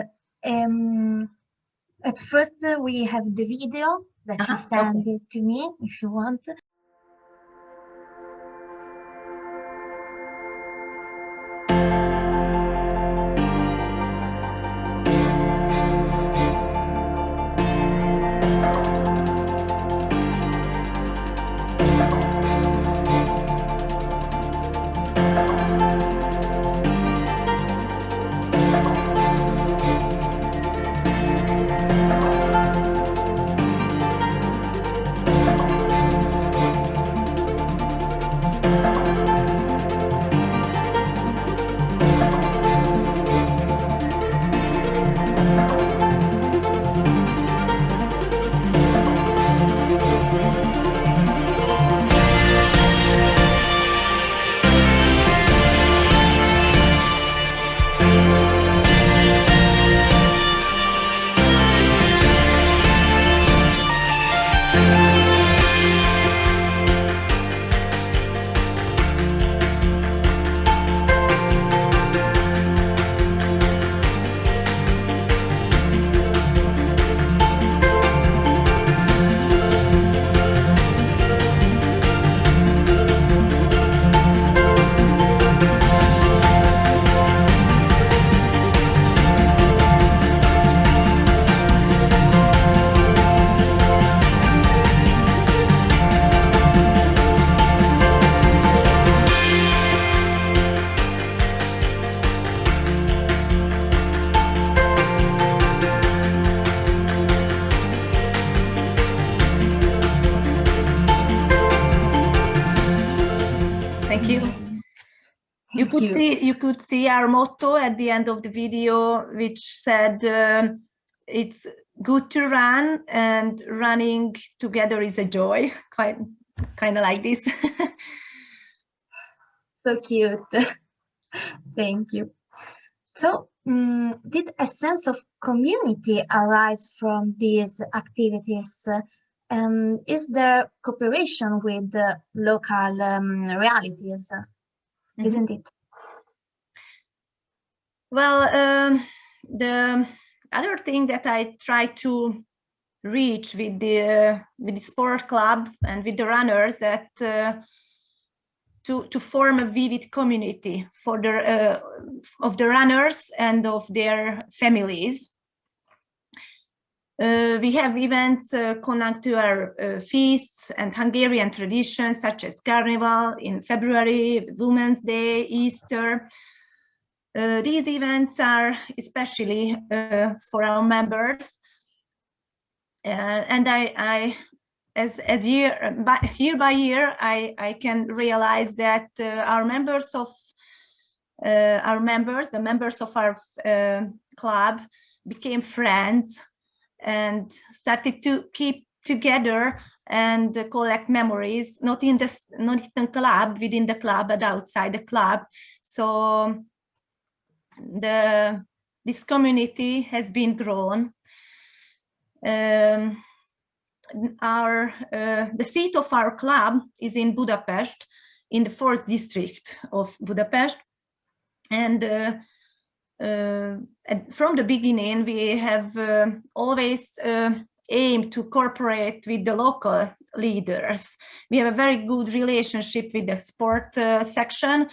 At first, we have the video that you sent to me, if you want. You could see our motto at the end of the video, which said, it's good to run, and running together is a joy. Kind of like this. So cute. Thank you. So, did a sense of community arise from these activities? Is there cooperation with the local realities? isn't it? Well, the other thing that I try to reach with the sport club and with the runners, that to form a vivid community for the of the runners and of their families. We have events connected to our feasts and Hungarian traditions, such as Carnival in February, Women's Day, Easter. These events are especially for our members, and as year by year, I can realize that the members of our club became friends and started to keep together and collect memories, not in the club, within the club, but outside the club. So this community has been grown. The seat of our club is in Budapest, in the 4th district of Budapest, and from the beginning we have always aimed to cooperate with the local leaders. We have a very good relationship with the sport section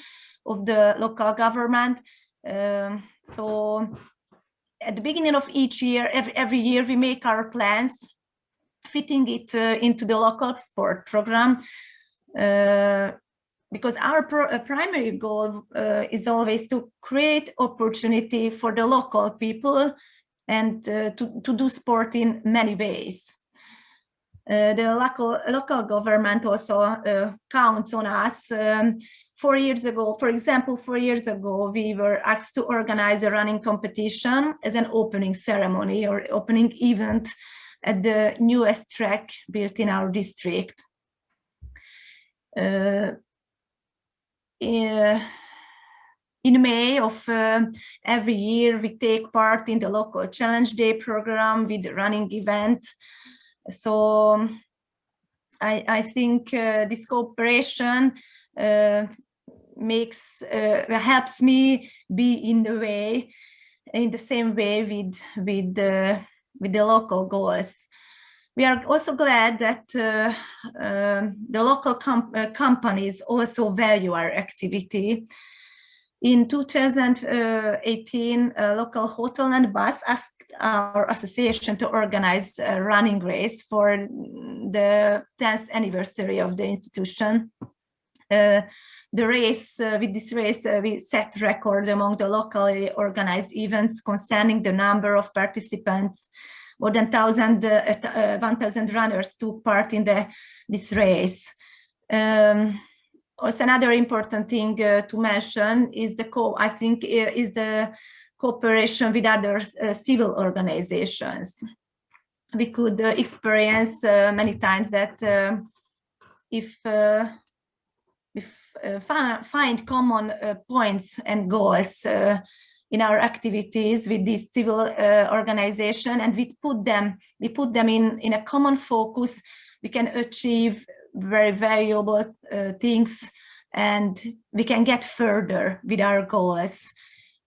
of the local government. So at the beginning of each year, every year we make our plans, fitting it into the local sport program, because our primary goal is always to create opportunity for the local people and to do sport in many ways. The local government also counts on us. 4 years ago, for example, 4 years ago, we were asked to organize a running competition as an opening ceremony or opening event at the newest track built in our district. In May of every year, we take part in the local Challenge Day program with the running event. So I think this cooperation helps me be in the same way with the local goals. We are also glad that the local companies also value our activity. In 2018, a local hotel and bus asked our association to organize a running race for the 10th anniversary of the institution. With this race, we set record among the locally organized events concerning the number of participants. More than 1,000 runners took part in this race. Also, another important thing to mention is the cooperation with other civil organizations. We could experience many times that if find common points and goals in our activities with this civil organization, and we put them in a common focus, we can achieve very valuable things, and we can get further with our goals.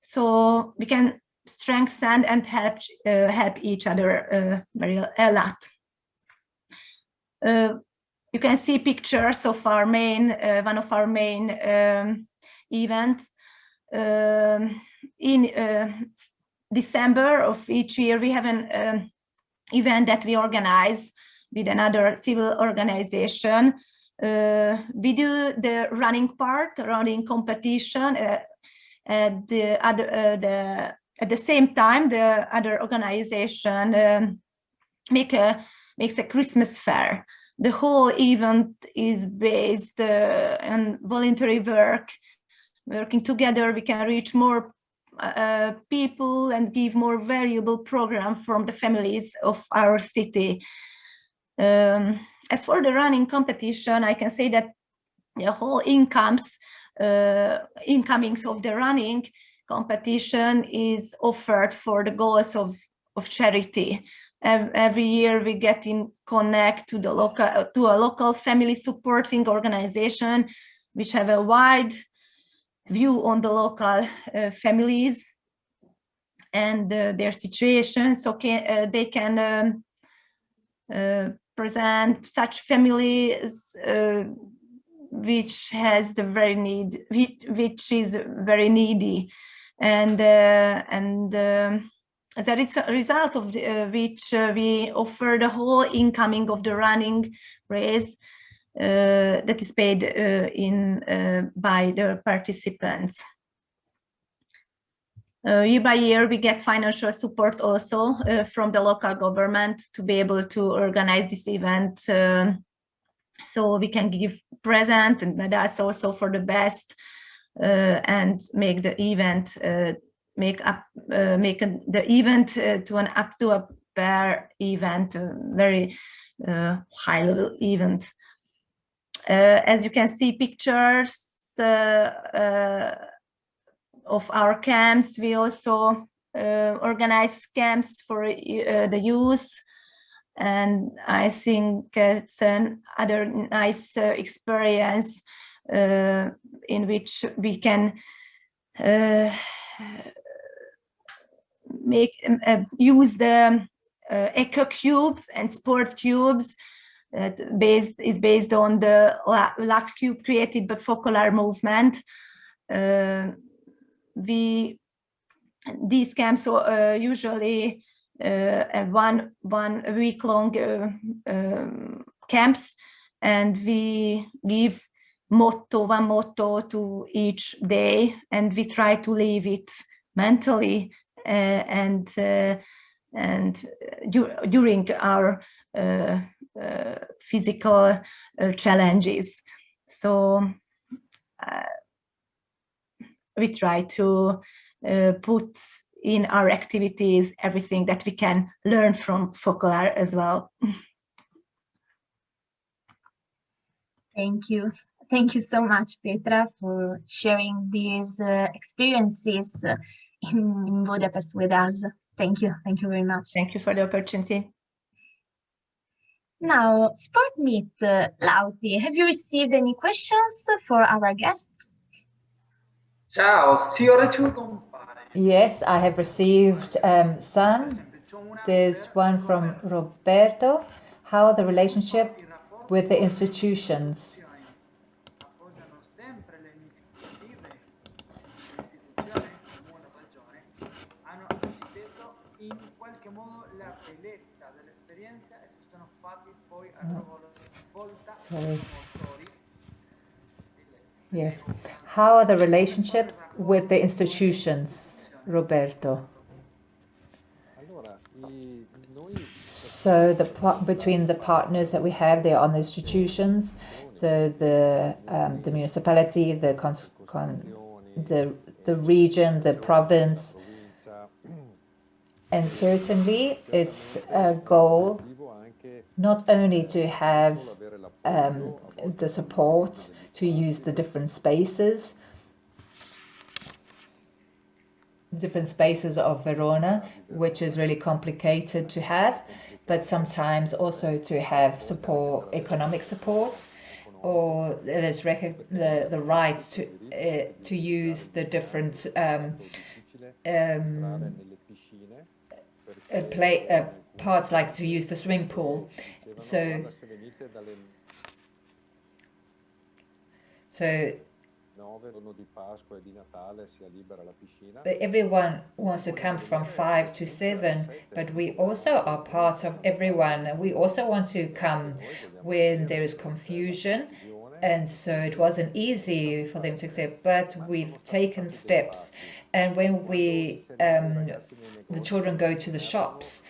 So we can strengthen and help each other a lot. You can see pictures of our one of our main events. In December of each year, we have an event that we organize with another civil organization. We do the running competition. At the same time, the other organization makes a Christmas fair. The whole event is based on voluntary work. Working together, we can reach more people and give more valuable program from the families of our city. As for the running competition, I can say that the whole incomings of the running competition is offered for the goals of charity. Every year we get in connect to a local family supporting organization, which have a wide view on the local families and their situation, so they can present such families which has the very need, which is very needy, and as a result of which we offer the whole incoming of the running race that is paid by the participants. Year by year, we get financial support also from the local government to be able to organize this event. So we can give present, and that's also for the best, and make the event the event to an up to a pair event, a very high level event. As you can see pictures of our camps, we also organize camps for the youth, and I think it's another nice experience in which we can use the eco cube and sport cubes that is based on the love cube created by Focolare movement. These camps usually one week long camps, and we give one motto to each day, and we try to live it mentally and during our physical challenges. So we try to put in our activities everything that we can learn from Focolare as well. Thank you. Thank you so much, Petra, for sharing these experiences in Budapest with us. Thank you. Thank you very much. Thank you for the opportunity. Now, Sport Meet, Lauti, have you received any questions for our guests? Ciao, sì, ho ricevuto un paio. Yes, I have received some. There's one from Roberto. How the relationship with the institutions? Appoggiano sempre le iniziative dell'istituzione, comune o regione, hanno anticipato in qualche modo la bellezza dell'esperienza e si sono fatti poi a loro volta promotori. Yes. How are the relationships with the institutions, Roberto? So between the partners that we have, they are on the institutions, so the municipality, the region, the province, and certainly it's a goal not only to have the support to use the different spaces of Verona, which is really complicated to have, but sometimes also to have support, economic support, or there's the right to use the different parts, like to use the swimming pool. But everyone wants to come from 5 to 7, but we also are part of everyone. We also want to come when there is confusion, and so it wasn't easy for them to accept, but we've taken steps. And when the children go to the shops,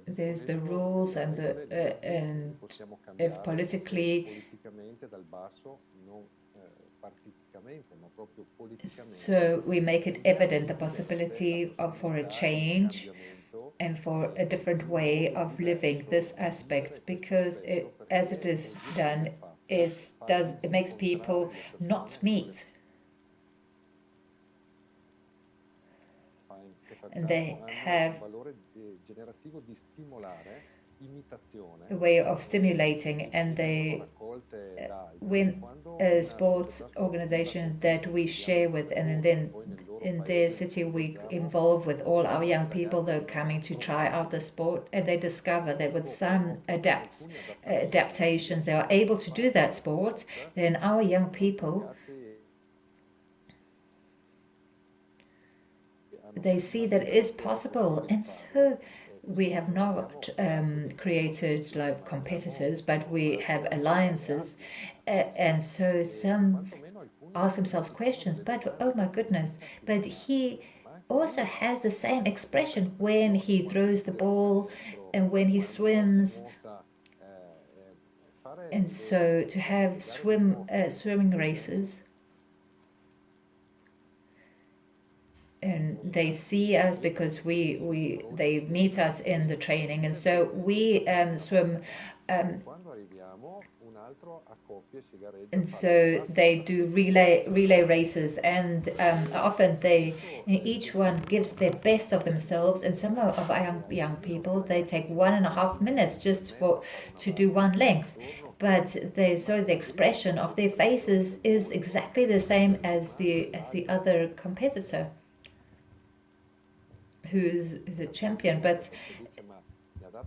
there's the rules and if politically, so we make it evident the possibility for a change and for a different way of living this aspect, because as it is done, it makes people not meet. And they have a way of stimulating, and they win a sports organization that we share with, and then in their city we involve with all our young people that are coming to try out the sport, and they discover that with some adaptations they are able to do that sport. Then our young people, they see that it is possible, and so we have not created like competitors, but we have alliances, and so some ask themselves questions, but oh my goodness, but he also has the same expression when he throws the ball and when he swims. And so to have swimming races, and they see us because they meet us in the training, and so we swim, and so they do relay races, and often each one gives their best of themselves, and some of our young people, they take 1.5 minutes just to do one length, but the expression of their faces is exactly the same as the other competitor who's a champion. But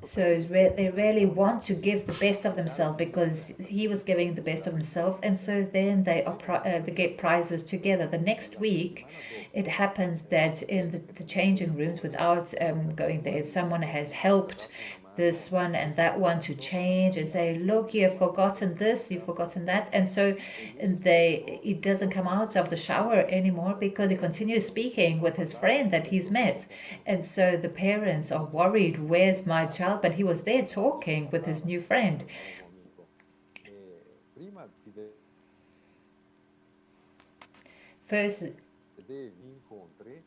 so they really want to give the best of themselves because he was giving the best of himself, and so then they get prizes together. The next week, it happens that in the changing rooms, without going there, someone has helped this one and that one to change and say, look, you've forgotten this, you've forgotten that, and so it doesn't come out of the shower anymore because he continues speaking with his friend that he's met, and so the parents are worried, where's my child? But he was there talking with his new friend. First,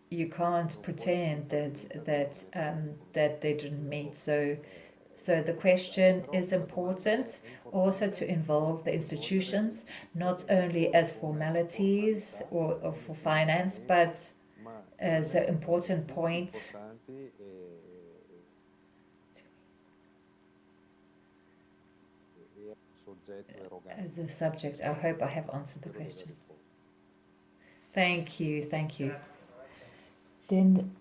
you can't pretend that they didn't meet. So the question is important also to involve the institutions, not only as formalities or for finance, but as an important point. As a subject. I hope I have answered the question. Thank you. Then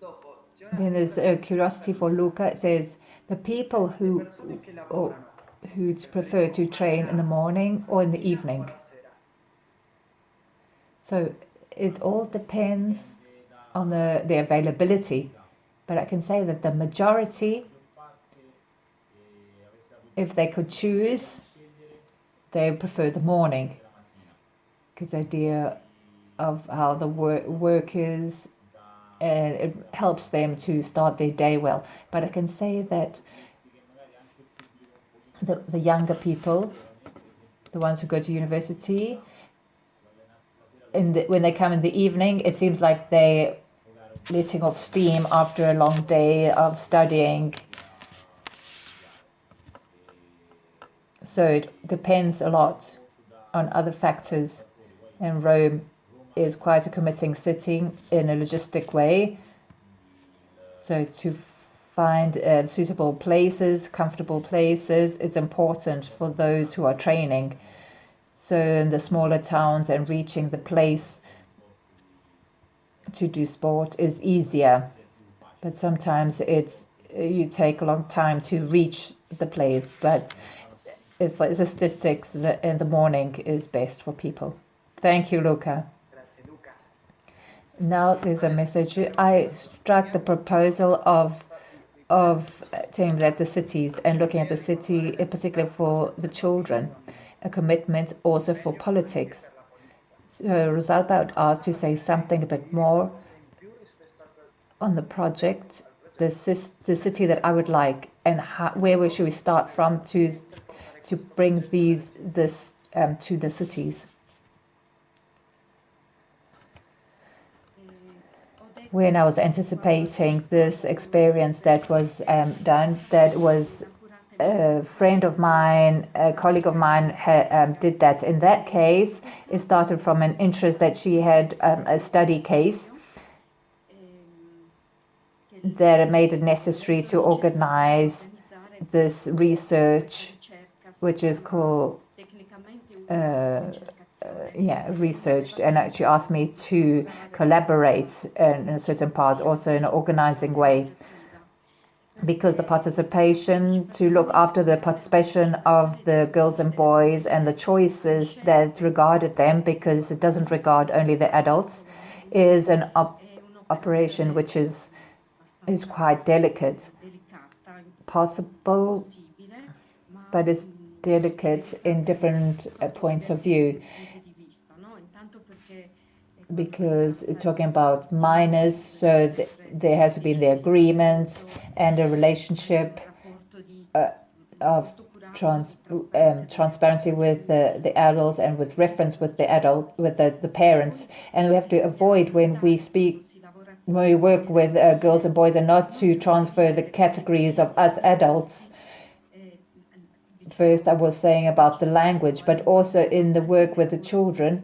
there's a curiosity for Luca. It says the people who prefer to train in the morning or in the evening. So it all depends on the availability. But I can say that the majority, if they could choose, they prefer the morning, because the idea of how the work is, it helps them to start their day well. But I can say that the younger people, the ones who go to university, when they come in the evening, it seems like they're letting off steam after a long day of studying. So it depends a lot on other factors, and Rome is quite a committing city in a logistic way. So to find suitable places, comfortable places, is important for those who are training. So in the smaller towns, and reaching the place to do sport is easier, but sometimes you take a long time to reach the place. But for statistics, in the morning is best for people. Thank you, Luca. Now there's a message. I struck the proposal of saying that the cities, and looking at the city in particular for the children, a commitment also for politics. So Rosalba would ask to say something a bit more on the project, the city that I would like, and where should we start from to bring this to the cities. When I was anticipating this experience that was done, that was a friend of mine, a colleague of mine did that. In that case, it started from an interest that she had, a study case that made it necessary to organize this research, which is called researched, and she asked me to collaborate in a certain part, also in an organizing way, because the participation, to look after the participation of the girls and boys and the choices that regarded them, because it doesn't regard only the adults, is an operation which is quite delicate, possible, but it's delicate in different points of view, because it's talking about minors, so there has to be the agreement and a relationship of transparency with the adults and with reference with the parents, and we have to avoid when we work with girls and boys, and not to transfer the categories of us adults. First, I was saying about the language, but also in the work with the children,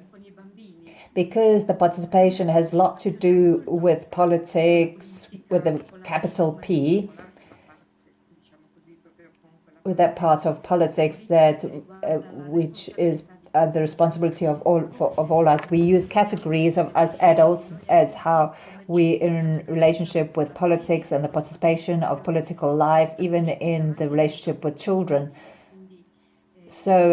because the participation has a lot to do with politics, with a capital P, with that part of politics that which is the responsibility of all us. We use categories of us adults as how we in relationship with politics and the participation of political life, even in the relationship with children. So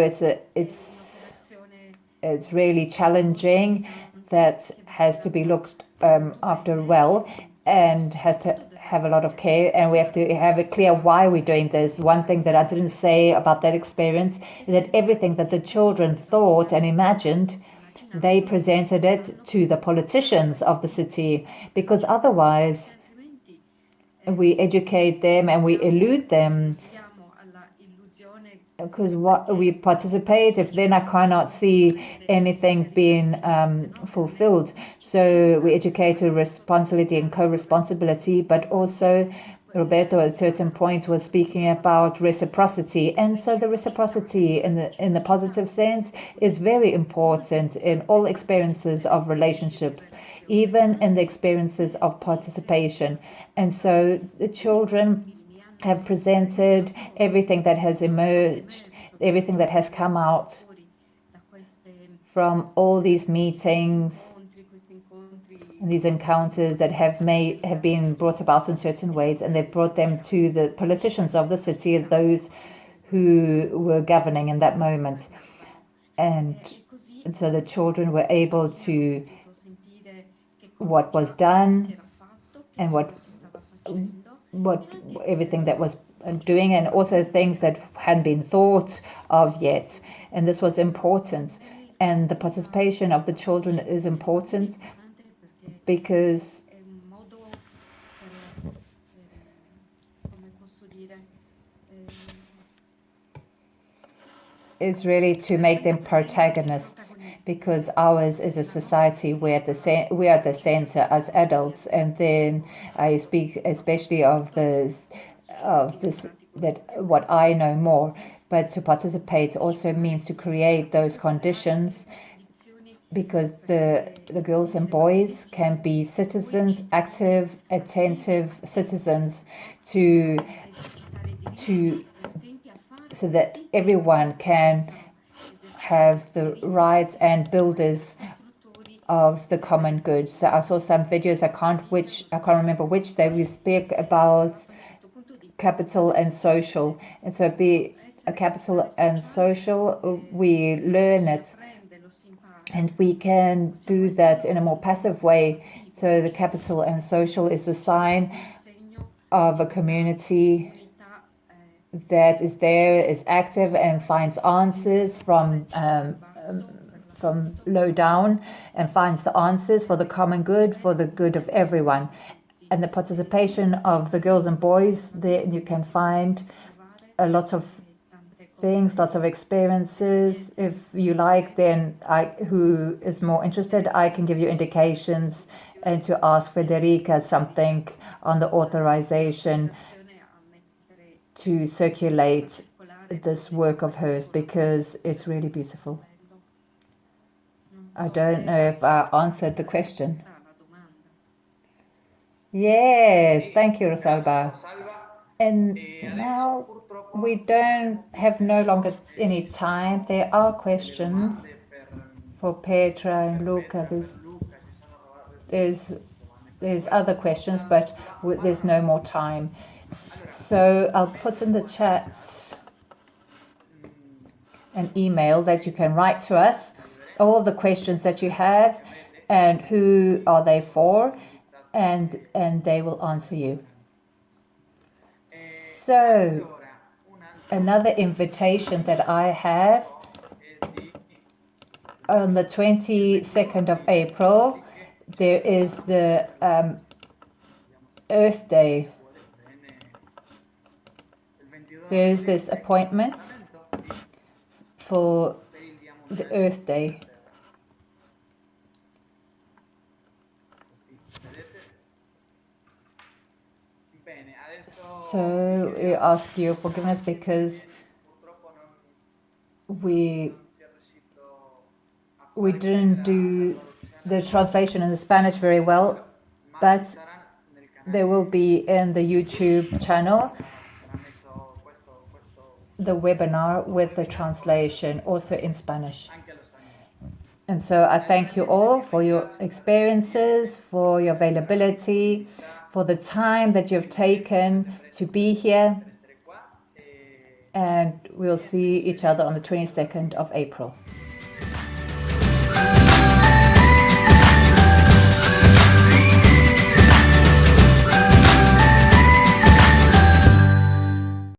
it's really challenging, that has to be looked after well, and has to have a lot of care, and we have to have it clear why we're doing this. One thing that I didn't say about that experience is that everything that the children thought and imagined, they presented it to the politicians of the city, because otherwise we educate them and we elude them, because what we participate, if then I cannot see anything being fulfilled. So we educate to responsibility and co-responsibility, but also Roberto at certain points was speaking about reciprocity, and so the reciprocity in the positive sense is very important in all experiences of relationships, even in the experiences of participation. And so the children have presented everything that has emerged, everything that has come out from all these meetings and these encounters that have been brought about in certain ways, and they've brought them to the politicians of the city, those who were governing in that moment. And so the children were able to what was done and what everything that was doing, and also things that hadn't been thought of yet. And this was important, and the participation of the children is important, because it's really to make them protagonists, because ours is a society where we are the center as adults. And then I speak especially of this that what I know more, but to participate also means to create those conditions, because the girls and boys can be citizens, active, attentive citizens, so that everyone can have the rights and builders of the common good. So I saw some videos, I can't remember which they will speak about capital and social. And so be a capital and social, we learn it, and we can do that in a more passive way. So the capital and social is the sign of a community that is there, is active, and finds answers from low down, and finds the answers for the common good, for the good of everyone. And the participation of the girls and boys, there you can find a lot of things, lots of experiences. If you like, then who is more interested, I can give you indications, and to ask Federica something on the authorization to circulate this work of hers, because it's really beautiful. I don't know if I answered the question. Yes, thank you, Rosalba. And now we don't have no longer any time. There are questions for Petra and Luca. There's other questions, but there's no more time. So I'll put in the chat an email that you can write to us, all the questions that you have, and who are they for, and they will answer you. So another invitation that I have on the 22nd of April, there is the Earth Day. There is this appointment for the Earth Day. So we ask your forgiveness because we didn't do the translation in the Spanish very well, but there will be in the YouTube channel the webinar with the translation also in Spanish. And so I thank you all for your experiences, for your availability, for the time that you've taken to be here. And we'll see each other on the 22nd of April.